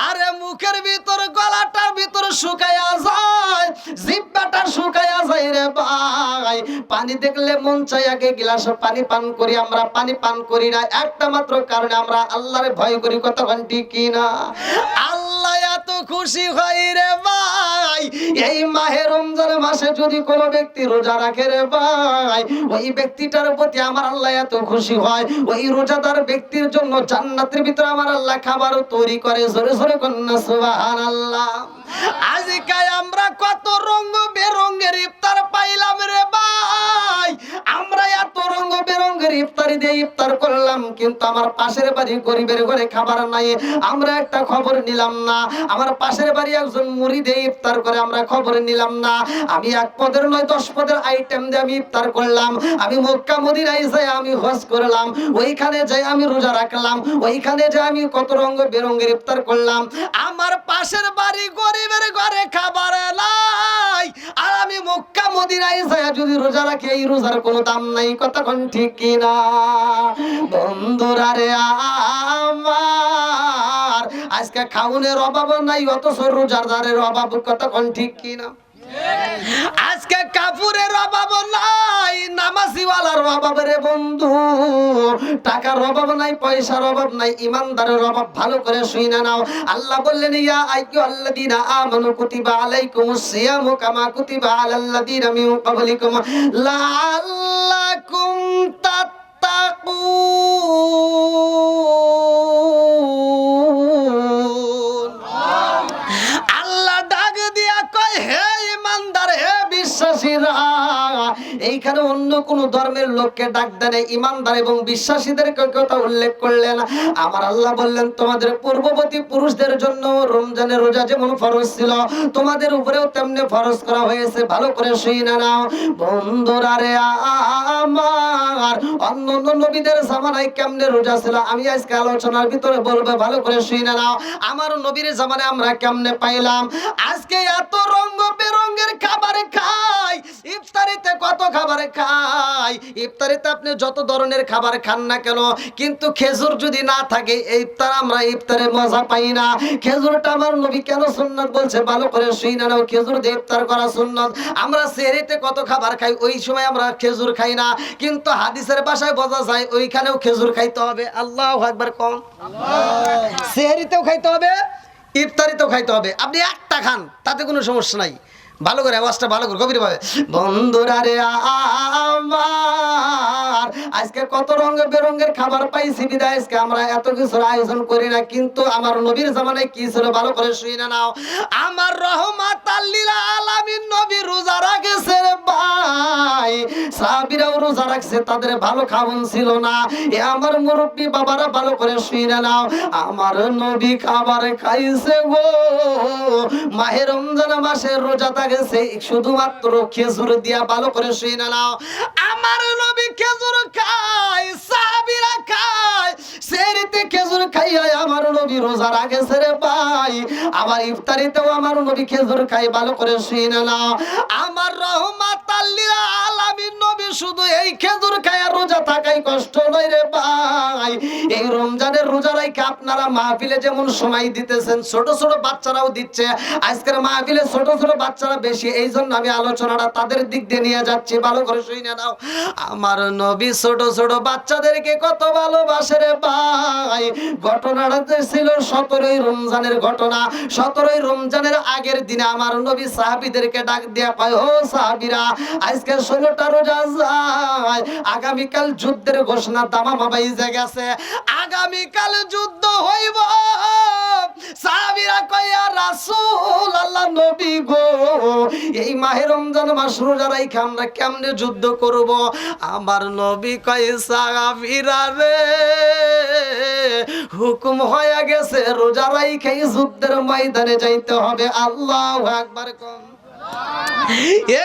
আরে মুখের ভিতর, গলাটার ভিতর শুকাইয়া যায়, জিহ্বাটা শুকাইয়া যায় রে ভাই। পানি দেখলে মন চাই আগে গ্লাসে পানি পান করি, আমরা পানি পান করি না একটা মাত্র কারণে আমরা আল্লাহরে ভয় করি। কথা ঠিক কি না? আল্লাহ এত খুশি হয় রে ভাই এই মাহে রমজান মাসে যদি কোনো ব্যক্তি রোজা রাখে রে ভাই, ওই ব্যক্তিটার প্রতি আমার আল্লাহ এত খুশি হয়, ওই রোজাদার ব্যক্তির জন্য জান্নাতের ভিতরে আমার আল্লাহ খাবার তৈরি করে। জোরে জোরে কন্যা সুবহানাল্লাহ। আজকে আমরা কত রঙ বেরঙের ইফতার পাইলাম রে ভাই, আমরা এত রঙ বেরঙের ইফতারি দিয়ে ইফতার করলাম, কিন্তু আমার পাশের বাড়ি গরিবের ঘরে খাবার নাই, আমরা একটা খবর নিলাম না। আমার পাশের বাড়ি একজন মুড়ি দিয়ে ইফতার করে, আমরা খবর নিলাম না। আমি 1 পদের নয় 10 পদের আইটেম দিয়ে আমি ইফতার করলাম। আমি মক্কা মদিনায় যাই আমি হজ করলাম, ওইখানে যাই আমি রোজা রাখলাম, ওইখানে যাই আমি কত রঙ বেরঙের ইফতার করলাম। আমার পাশের বাড়ি গরিবের ঘরে খাবার নাই, আর আমি মক্কা মদিনায় যাই যদি রোজা রাখি এই রোজার কোনো দাম নাই। কথা কোন ঠিক কিনা বন্ধুরা রে আমার? আজকে খাউনের অভাব নাই, অথচ রোজাদারের অভাব। কথা কোন ঠিক কিনা? আজকে কাপুরের অভাব নাই, নামাজিওয়ালার অভাব রে বন্ধু। টাকার অভাব নাই, পয়সার অভাব নাই, ইমানদারের অভাব। ভালো করে শুনে নাও। আল্লাহ বললেন ইয়া আইয়ুহাল্লাযীনা আমানু কুতিবা আলাইকুমুস সিয়ামু কামা কুতিবা আলাল্লাযীনা মিন ক্বাবলিকুম লাআল্লাকুম তাত্তাকুন। আল্লাহ ডাক দিয়া কয় হে ইমানদার, হে বিশ্বাসীরা। এইখানে অন্য কোন ধর্মের লোককে ডাক দেন, ইমানদার এবং বিশ্বাসীদের কথা উল্লেখ করলেন। আমার আল্লাহ বললেন তোমাদের পূর্ববর্তী পুরুষদের জন্য রমজানের রোজা যেমন ফরজ ছিল, তোমাদের উপরেও তেমনি ফরজ করা হয়েছে। ভালো করে শুনে নাও বন্ধুরা রে আমার। অন্য অন্য নবীদের জামানায় কেমনে রোজা ছিল আমি আজকে আলোচনার ভিতরে বলবো, ভালো করে শুনে নাও। আমার নবীর জামানায় আমরা কেমনে পাইলাম। আজকে এত রঙ বেরঙের খাবার খাই, ইফতারিতে কত খাবার খাই। ইফতারিতে আপনি যত ধরনের খাবার খান না কেন, কিন্তু খেজুর যদি না থাকে ইফতার আমরা ইফতারে মজা পাই না। খেজুরটা আমার নবী কেন সুন্নাত বলছে, ভালো করে শুনে নাও। খেজুর দিয়ে ইফতার করা সুন্নাত। আমরা সেহরিতে কত খাবার খাই, ওই সময় আমরা খেজুর খাই না, কিন্তু হাদিসের ভাষায় বোঝা যায় ওইখানেও খেজুর খাইতে হবে। আল্লাহু আকবার কম। সেহরিতেও খাইতে হবে, ইফতারিতেও খাইতে হবে। আপনি একটা খান তাতে কোনো সমস্যা নাই। ভালো করে আওয়াজটা ভালো করে গভীর ভাবে। বন্ধুরা রে আমার, আজকে কত রঙ বেরঙের খাবার পাইছি বিদায় আজকে আমরা এত কিছুর আয়োজন করি না, কিন্তু আমার নবীর জামানায় কি ছিল ভালো করে শুনে নাও। আমার রহমাতাল লিল আলামিন নবী রোজা রাখছে রে ভাই, সাহাবীরাও রোজা রাখছে, তাদের ভালো খাওন ছিল না। এ আমার মুরব্বী বাবারা ভালো করে শুনে নাও। আমার নবী খাবার খাইছে গো মাহে রমজান মাসের রোজা গেছে শুধুমাত্র খেজুর দিয়া। ভালো করে শুনে নাও। আমার নবী খেজুর খায়, সাহাবীরা খায়, সেহরিতে খেজুর খাইয়া আমার নবী রোজা রাখেছে রে ভাই। আবার ইফতারিতেও আমার নবী খেজুর খায়। ভালো করে শুনে নাও। আমার রহমাতাল লিল আলামিন নবী শুধু এই খেজুর খায় রোজা থাকাই কষ্ট নয় রে ভাই। এই রমজানের রোজা রাখে আপনারা মাহফিলে যেমন সময় দিতেছেন, ছোট ছোট বাচ্চারাও দিচ্ছে। আজকের মাহফিলে ছোট ছোট বাচ্চারা বেশি, এই জন্য আমি আলোচনাটা তাদের দিক দিয়ে নিয়ে যাচ্ছি। ভালো করে শুনে নাও। আমার নবী ছোট ছোট বাচ্চাদেরকে কত ভালোবাসে রে ভাই। যায়। ঘটনাটা ছিল 17ই রমজানের ঘটনা। 17ই রমজানের আগের দিনে আমার নবী সাহাবীদেরকে ডাক দিয়া কয়, ও সাহাবীরা, আজকে 16টা রোজা যায়, আগামীকাল যুদ্ধের ঘোষণা দামামা বাইজে গেছে, আগামীকাল যুদ্ধ হইব। সাহাবীরা কয়, ইয়া রাসূলুল্লাহ, নবী গো, এই মাহে রমজান মাস রোজা রাইখা আমরা কেমনে যুদ্ধ করব? আমার নবী কয়, সাহাবীরা রে, হুকুম হয়ে গেছে, রোজা রাইখাই যুদ্ধের ময়দানে যাইতে হবে। আল্লাহু আকবার কম।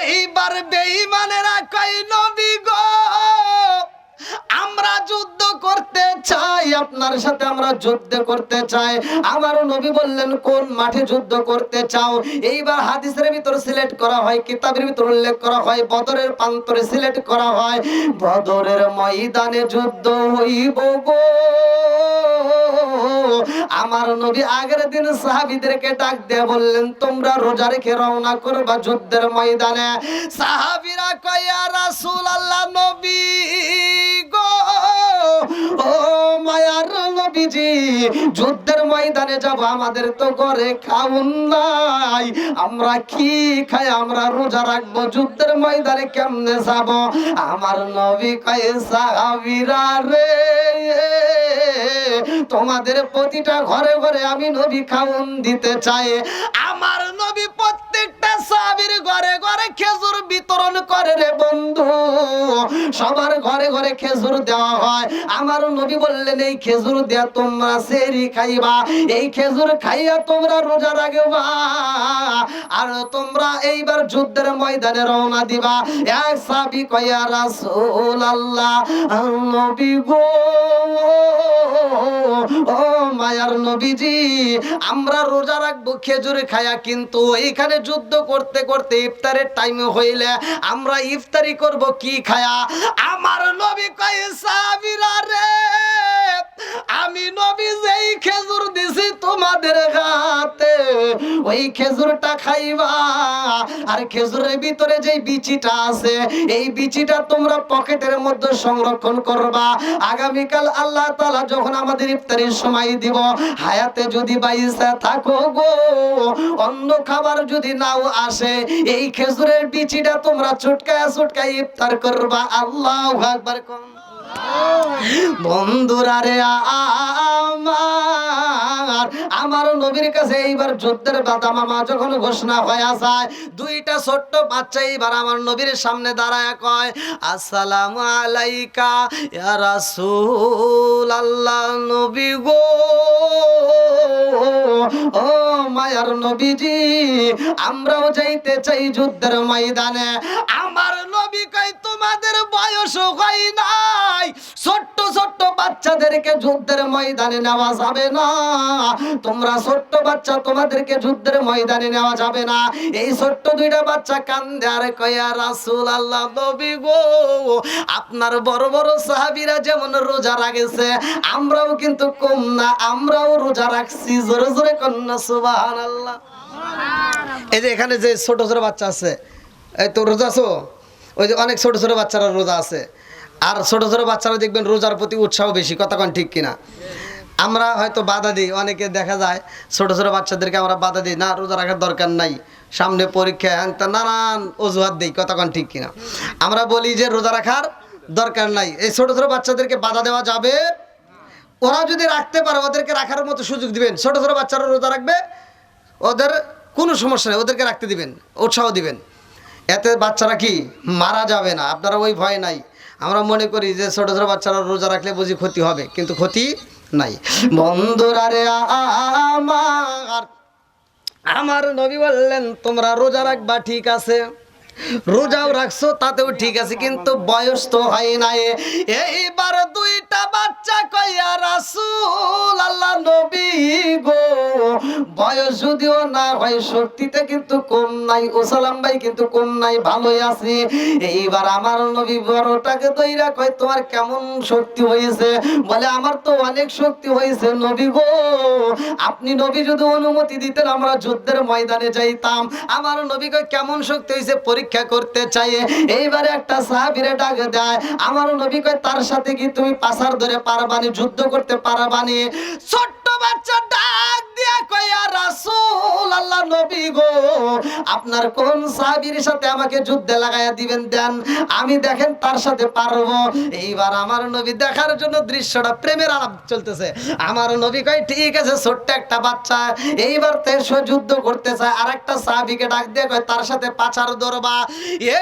এইবার বেঈমানেরা কয়, নবী গো, আমরা যুদ্ধ করতে চাই, আপনার সাথে আমরা যুদ্ধ করতে চাই। আমার নবী বললেন, কোন মাঠে যুদ্ধ করতে চাও? এইবার হাদিসের ভিতর সিলেক্ট করা হয়, কিতাবের ভিতর উল্লেখ করা হয়, বদরের প্রান্তরে সিলেক্ট করা হয়, বদরের ময়দানে যুদ্ধ হইব গো। আমার নবী আগের দিন সাহাবীদেরকে ডাক দিয়ে বললেন, তোমরা রোজা রেখে রওনা করবা যুদ্ধের ময়দানে। সাহাবীরা কয়, ইয়া রাসূলুল্লাহ, নবী গো, ও মায়ার নবীজি, যুদ্ধের ময়দানে যাব, আমাদের তো ঘরে খাউন নাই, আমরা কি খাই, আমরা রোজা রাখবো, যুদ্ধের ময়দানে কেমনে যাব? আমার নবী কয়, সাহাবীরা রে, তোমাদের প্রতিটা ঘরে ঘরে আমি নবী খাউন দিতে চাই। আমার নবী প্রত্যেকটা সাহাবীর ঘরে ঘরে খেজুর বিতরণ করে রে বন্ধু, সবার ঘরে ঘরে খেজুর দেওয়া হয়। আমার নবী বললেন, এই খেজুর দিয়া তোমরা সেহরি খাইবা, এই খেজুর খাইয়া তোমরা রোজা রাখবা, আর তোমরা এইবার যুদ্ধের ময়দানে রওনা দিবা। এক সাহাবী কয়, ইয়া রাসূলুল্লাহ, নবী গো, ও মায়ার নবীজি, আমরা রোজা রাখবো খেজুর খায়া, কিন্তু এইখানে যুদ্ধ করতে করতে ইফতারের টাইম হইলে আমরা ইফতারি করব কি খায়া? আমার নবী কয়, সাহাবীরা রে, আমি নবী যেই খেজুর দিছি তোমাদের হাতে, ওই খেজুরটা খাইবা, আর খেজুরের ভিতরে যেই বিচিটা আছে, এই বিচিটা তোমরা পকেটের মধ্যে সংরক্ষণ করবা। আগামীকাল আল্লাহ তাআলা যখন আমাদের ইফতারের সময় দিব, হায়াতে যদি বাইসা থাকো গো, অন্য খাবার যদি নাও আসে, এই খেজুরের বিচিটা তোমরা চুটকায়া চুটকায় ইফতার করবা। আল্লাহু আকবার কোন। বন্ধুরা রে আমার নবীর কাছে এইবার যুদ্ধের দামামা যখন ঘোষণা হয়ে যায়, দুইটা ছোট্ট বাচ্চা এইবার আমার নবীর সামনে দাঁড়ায় কয়, আসসালামু আলাইকা ইয়া রাসূলুল্লাহ, নবী গো, ও মায়ার নবীজি, আমরাও যাইতে চাই যুদ্ধের ময়দানে। আমার নবী কয়, তোমাদের বয়স হয় নাই, ছোট্ট ছোট্ট বাচ্চাদেরকে যুদ্ধের ময়দানে নেওয়া যাবে না, তোমরা ছোট্ট বাচ্চা, তোমাদেরকে যুদ্ধের ময়দানে নেওয়া যাবে না। এই ছোট্ট দুইটা বাচ্চা কান্দে আর কয়, ইয়া রাসূলুল্লাহ, নবী গো, আপনার বড় বড় সাহাবীরা যেমন রোজা রাখছে, আমরাও কিন্তু কম না, আমরাও রোজা রাখছি। জোরে জোরে কন্যা সুবহানাল্লাহ। এই যে এখানে যে ছোট ছোট বাচ্চা আছে, এই তো রোজা আছো, ওই যে অনেক ছোট ছোট বাচ্চারা রোজা আছে, আর ছোট ছোট বাচ্চারা দেখবেন রোজার প্রতি উৎসাহ বেশি, কথা কোন ঠিক কিনা? আমরা হয়তো বাধা দিই, অনেকে দেখা যায় ছোট ছোট বাচ্চাদেরকে আমরা বাধা দিই, না রোজা রাখার দরকার নাই, সামনে পরীক্ষা, নানান অজুহাত দিই, কথা কোন ঠিক কিনা? আমরা বলি যে রোজা রাখার দরকার নাই, এই ছোট ছোট বাচ্চাদেরকে বাধা দেওয়া যাবে। ওরা যদি রাখতে পারে, ওদেরকে রাখার মতো সুযোগ দিবেন। ছোট ছোট বাচ্চারা রোজা রাখবে, ওদের কোনো সমস্যা নেই, ওদেরকে রাখতে দিবেন, উৎসাহ দিবেন, এতে বাচ্চারা কি মারা যাবে না। আপনারা ওই ভয় নাই। আমরা মনে করি যে ছোট ছোট বাচ্চারা রোজা রাখলে বুঝি ক্ষতি হবে, কিন্তু ক্ষতি নাই। বন্ধুরা রে আমার নবী বললেন, তোমরা রোজা রাখবা, ঠিক আছে, রোজাও রাখছো, তাতেও ঠিক আছে, কিন্তু বয়স তো হয় নাই। এইবার দুইটা বাচ্চা কয়, ইয়া রাসূলুল্লাহ, নবী গো, বয়স যদিও না হয়, শক্তিতে কিন্তু কম নাই, ওসালাম ভাই কিন্তু কম নাই, ভালোই আছি। এইবার আমার নবী বড়টাকে দইরা কয়, তোমার কেমন শক্তি হয়েছে? বলে, আমার তো অনেক শক্তি হয়েছে নবী গো, আপনি নবী যদি অনুমতি দিতেন আমরা যুদ্ধের ময়দানে যাইতাম। আমার নবী কয়, কেমন শক্তি হয়েছে? পরীক্ষা পরীক্ষা করতে চাই। এইবারে একটা সাহাবীরে ডাক দেয়, আমার নবী কয় তার সাথে কি তুমি পাছার ধরে পারবানি, যুদ্ধ করতে পারবানি? ছোট্ট বাচ্চা ডাক দিয়া কয়, ইয়া রাসূল আল্লাহ, নবী গো, আপনার কোন সাহাবীর সাথে আমাকে যুদ্ধে লাগায়া দিবেন, দেন, আমি দেখেন তার সাথে পারবো। এইবার আমার নবী দেখার জন্য দৃশ্যটা, প্রেমের আলাপ চলতেছে, আমার নবী কয় ঠিক আছে, ছোট্ট একটা বাচ্চা এইবার তেসো যুদ্ধ করতে চায়, আর একটা সাহাবীকে ডাক দিয়ে কয় তার সাথে পাছার ধরবা।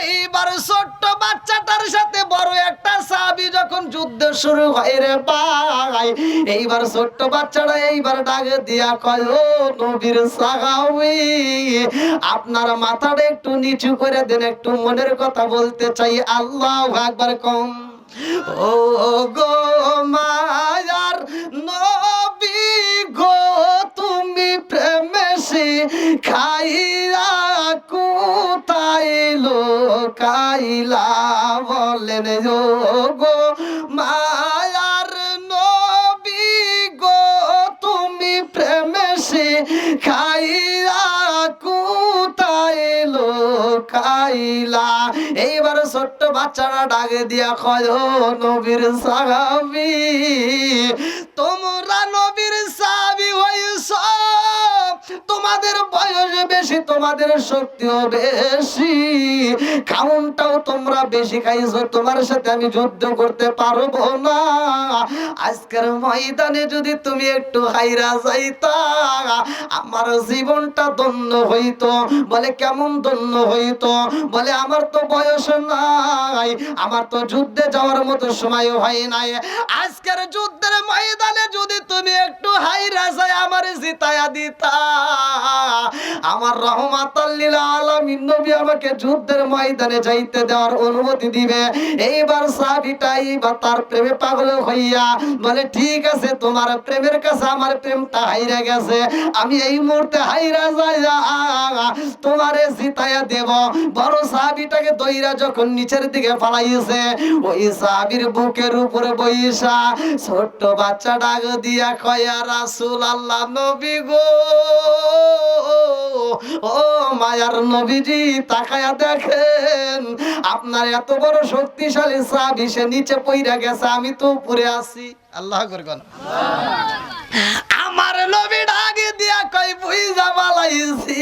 এইবার ছোট্ট বাচ্চাটার সাথে বড় একটা সাহাবী যখন যুদ্ধ শুরু হয় রে ভাই, এইবার ছোট্ট বাচ্চাটা এইবার ডাক দিয়া কয়, ও নবীর সাহাবী, আপনার মাথাটা একটু নিচু করে দেন, একটু মনের কথা বলতে চাই। আল্লাহু আকবার কম। ও গো মায়ার নবী গো, তুমি প্রেমে খাইয়া কোথায় লোকাইলা, বলেন ও গো মায়ার নবী গো, তুমি প্রেমে খাইয়া কোথায় লোকাইলা। এইবার ছোট্ট বাচ্চারা ডাকে দিয়া কয়, ও নবীর সাহাবী, তোমরা নবীর সাহাবী হইছ, তোমাদের বয়স বেশি, তোমাদের শক্তিও বেশি, খাউনটাও তোমরা বেশি খাইছো, তোমার সাথে আমি যুদ্ধ করতে পারবো না। আজকের ময়দানে যদি তুমি একটু হাইরা যাইতা, আমার জীবনটা ধন্য হইতো। বলে কেমন ধন্য হইতো? বলে আমার তো বয়স নাই, আমার তো যুদ্ধে যাওয়ার মতো সময় হয় নাই, আজকের যুদ্ধের ময়দানে যদি তুমি একটু হাইরা যাই আমার জিতায়া দিতা, আমার রহমাতাল লিল আলামিন নবী আমাকে যুদ্ধের ময়দানে যাইতে দেওয়ার অনুমতি দিবে। এইবার সাহাবীটাই বা তার প্রেমে পাগল হইয়া বলে ঠিক আছে, তোমার প্রেমের কাছে আমার প্রেমটা হাইরা গেছে, আমি এই মুহূর্তে হাইরা যাইয়া তোমারে জিতায়া দেব। বড় সাহাবীটাকে দইরা যখন নিচের দিকে ফালাইছে, ওই সাহাবীর বুকের উপরে বইসা ছোট্ট বাচ্চা ডাক দিয়া কয়, ইয়া রাসূলুল্লাহ, নবী গো, ও মায়ার নবীজি, তাকায়া দেখেন আপনার এত বড় শক্তিশালী সাহাবী, সে নিচে পইরা গেছে, আমি তো উপরে আছি। আল্লাহু আকবার কোন। আমার নবী ডাকে দিয়া কই, বুইজা বালাইছি,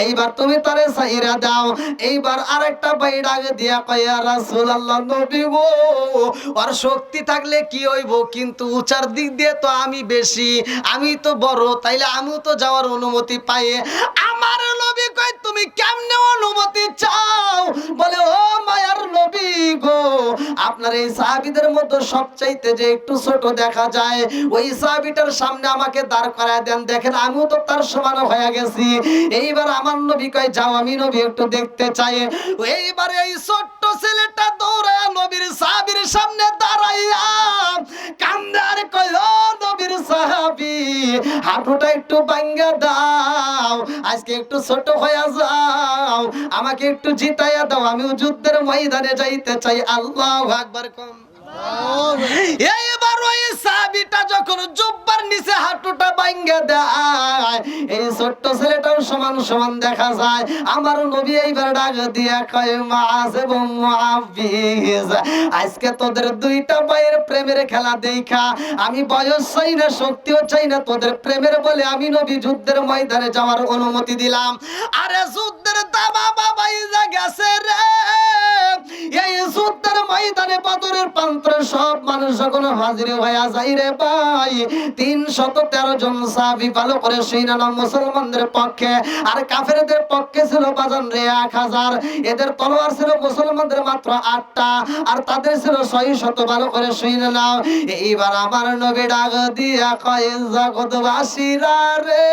এইবার তুমি তারে সাইরা দাও। এইবার আরেকটা ভাই ডাকে দিয়া কই, ইয়া রাসূলুল্লাহ, নবী গো, ওর শক্তি থাকলে কি হইব, কিন্তু উচার দিক দিয়ে তো আমি বেশি, আমি তো বড়, তাইলে আমিও তো যাওয়ার অনুমতি পাই। আমার নবী কই, তুমি কেমনে অনুমতি চাও? বলে, ও মায়ার নবী গো, আপনার এই সাহাবীদের মধ্যে সবচাইতে যে একটু ছোট দেখা যায়, ওই সাহাবীটার সামনে আমাকে দাঁড় করায় দেন, দেখেন আমিও তো তার সমান হয়ে গেছি। এইবার আমার নবী কয়, যাও, আমি নবী একটু দেখতে চাই। এইবার এই ছোট্ট ছেলেটা দৌড়ায়া নবীর সাহাবীর সামনে দাঁড়াইয়া কান্দে আর কয়, ও নবীর সাহাবী, হাঁটুটা একটু ভাঙ্গা দাও, আজকে একটু ছোট হয়ে যাও, আমাকে একটু জিতাইয়া দাও, আমিও যুদ্ধের ময়দানে যাইতে চাই। আল্লাহু আকবার কম। এইবার ওই সাহাবীটা যখন জুব্বার নিচে হাঁটুটা ভাঙ্গা দেয়, এই ছোট্ট ছেলেটাও সমান সমান দেখা যায়। আমার নবী এইবার ডাক দিয়া কয়, মাআজ এবং মুআফিজ, আজকে তোদের দুইটা ভাইয়ের প্রেমের খেলা দেখা আমি বয়স চাই না, শক্তিও চাই না, তোদের প্রেমের বলে আমি নবী যুদ্ধের ময়দানে যাওয়ার অনুমতি দিলাম। আরে যুদ্ধের দাবা বাবাই যা গেছে রে, এই যুদ্ধের ময়দানে বদরের প্রান্তরে সব মানুষ যখন হাজির হইয়া যায় রে ভাই, 313 জন সাহাবী ভালো করে সৈন্য মুসলমানদের পক্ষে, আর কাফেরদের পক্ষে ছিল বাজান রে 1000। এদের তলোয়ার ছিল মুসলমানদের মাত্র 8টা, আর তাদের ছিল 600। ভালো করে সৈন্য নাও। এইবার আমার নবী ডাক দিয়া কয়, জগৎবাসীরা রে,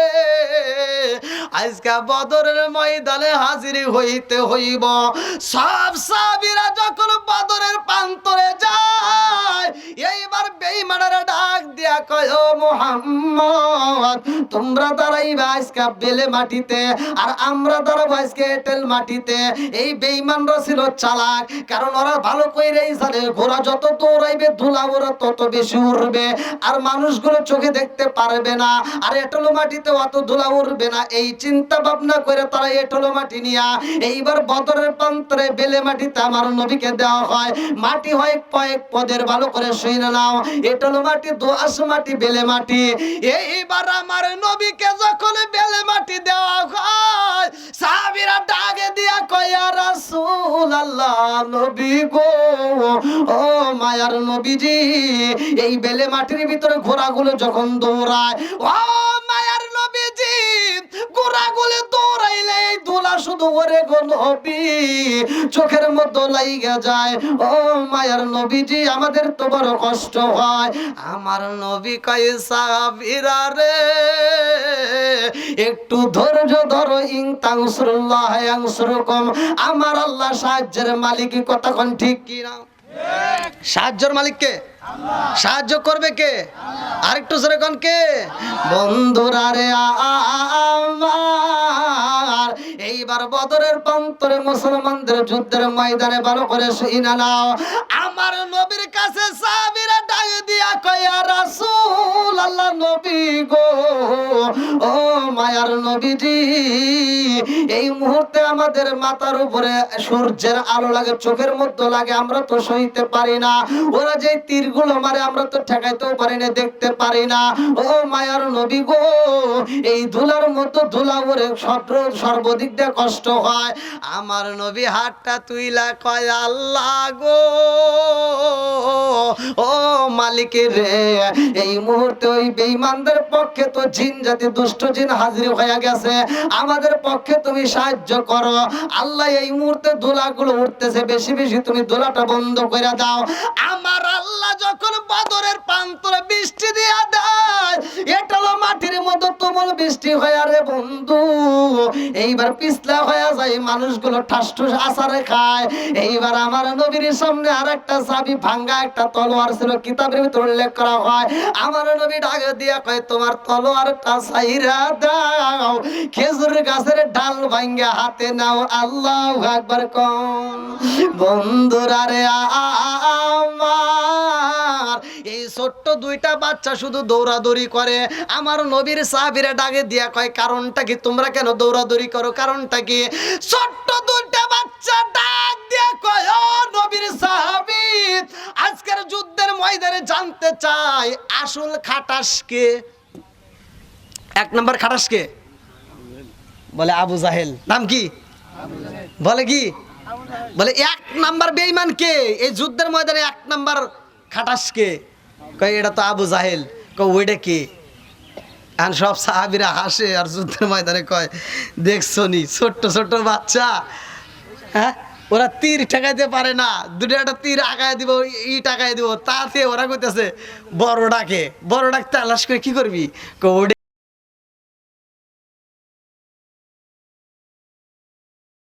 আজকে বদরের ময়দানে হাজির হইতে হইব। সব সাহাবীরা যখন বদরের প্রান্তরে যায়, এইবার বেঈমানরা ডাক দিয়া দিয়া কয় ও মুহাম্মদ তোমরা দাঁড়াইবা আজকে বেলে মাটিতে আর আমরা দাঁড়াবো আজকে এঁটেল মাটিতে। এই বেঈমানরা ছিল চালাক, কারণ ওরা ভালো কইরাই জানে ঘোড়া যত দৌড়াইবে ধুলা ওরা তত বেশি উড়বে, আর মানুষগুলো চোখে দেখতে পারবে না, আর এঁটেল মাটিতে অত ধুলা উড়বে না। এই চিন্তা ভাবনা করে তারা এঁটেল মাটি নিয়া এইবার বদরের প্রান্তরে বেলে মাটিতে আমার নবীকে দেওয়া হয়। মাটি হয় কয়েক পদের, ভালো করে শুনে নাও। এঁটেল মাটি, দোআঁশ মাটি, বেলে মাটি। এইবার আমার নবীকে যখন বেলে মাটি দেওয়া হয়, সাহাবীরা ডাকে দিয়া কয় ইয়া রাসূলুল্লাহ, নবী গো, ও মায়ার নবীজি, এই বেলে মাটির ভিতরে ঘোড়াগুলো যখন দৌড়ায়, ও মায়ার নবীজি, ঘোড়াগুলো দৌড়াইলে এই ধুলা শুধু ওরে গো নবী চোখের মধ্যে লাইগা যায়। ও মায়ার নবীজি, আমাদের তো বড় কষ্ট হয়। আমার নবী কয় সাহাবীরা রে, একটু ধৈর্য ধরো, ইন তানসুরুল্লাহ ইয়ানসুরকুম। আমার আল্লাহ সাহায্যের মালিক, কতক্ষণ ঠিক কি না? সাহায্যের মালিক কে? সাহায্য করবে কে? আরেকটু জোরে কোন কে? বন্ধুরা রে আমার, এইবার বদরের প্রান্তরে মুসলমানদের যুদ্ধের ময়দানে ভালো করে শুইনা নাও। আমার নবীর কাছে সাহাবীরা ডাক দিয়া কয় ইয়া রাসূলুল্লাহ, নবী গো, ও মায়ার নবীজি, এই মুহূর্তে আমাদের মাথার উপরে সূর্যের আলো লাগে, চোখের মধ্যে লাগে, আমরা তো সইতে পারি না। ওরা যে তীরগুলো মারে আমরা তো ঠেকাইতেও পারি না, দেখতে পারি না। ও মায়ার নবী গো, এই ধুলার মতো ধুলা ওরে সর্বদিক দিয়ে কষ্ট হয়। আমার নবী হাতটা তুইলা কয় আল্লাহ গো, ও মালিক রে, এই মুহূর্তে ওই বেঈমানদের পক্ষে তো জিন জাতি, দুষ্ট জিন হাজির হয়ে গেছে, আমাদের পক্ষে তুমি সাহায্য করো। আল্লাহ, এই মুহূর্তে ধুলাগুলো উঠতেছে, বেশি বেশি তুমি ধুলাটা বন্ধ করে দাও। আমার আল্লাহ যখন বদরের প্রান্তরে বৃষ্টি দিয়া দেয়, এটালো মাটির মতো তুমুল বৃষ্টি হয় রে বন্ধু, এইবার পিছলা হয়ে যায়, মানুষগুলো ঠাস ঠুস আছাড়ে খায়। এইবার আমার নবীর সামনে আর একটা চাবি ভাঙ্গা একটা তলোয়ার ছিল, কিতাবের ভিতরে উল্লেখ করা হয়। আমার নবী ডাক দিয়া কয় তোমার তলোয়ারটা ছাইরা দাও, খেজুর গাছের ডাল ভাঙ্গা হাতে নাও, আল্লাহু আকবার কোন। বন্ধুরা রে আমার, এই ছোট্ট দুইটা বাচ্চা শুধু দৌড়াদৌড়ি করে। আমার নবীর সাহাবীরা ডাকে দিয়া কয় কারণটা কি, তোমরা কেন দৌড়াদৌড়ি করো, কারণটা কি? ছোট্ট দুইটা বাচ্চা ডাক দিয়া কয় ও নবীর সাহাবী, আজকের যুদ্ধের ময়দানে জানতে চাই আসল খাটাস কে? এক নম্বর খাটাস কে? বলে আবু জাহেল। নাম কি? বলে কি? বলে এক নাম্বার বেঈমান কে এই যুদ্ধের ময়দানে? এক নাম্বার খাটাস কে? কয় এটা তো আবু জাহেল। কয় ওইটা কে? আর সব সাহাবীরা হাসে, আর যুদ্ধের ময়দানে কয় দেখছো নি ছোট্ট ছোট্ট বাচ্চা, হ্যাঁ, ওরা তীর ঠেকাইতে পারে না, দুটো একটা তীর আগায় দিব, ই টাকায় দিব, তাতে ওরা কইতেছে বড় ডাকে, বড় ডাক তালাশ করে কি করবি? কয়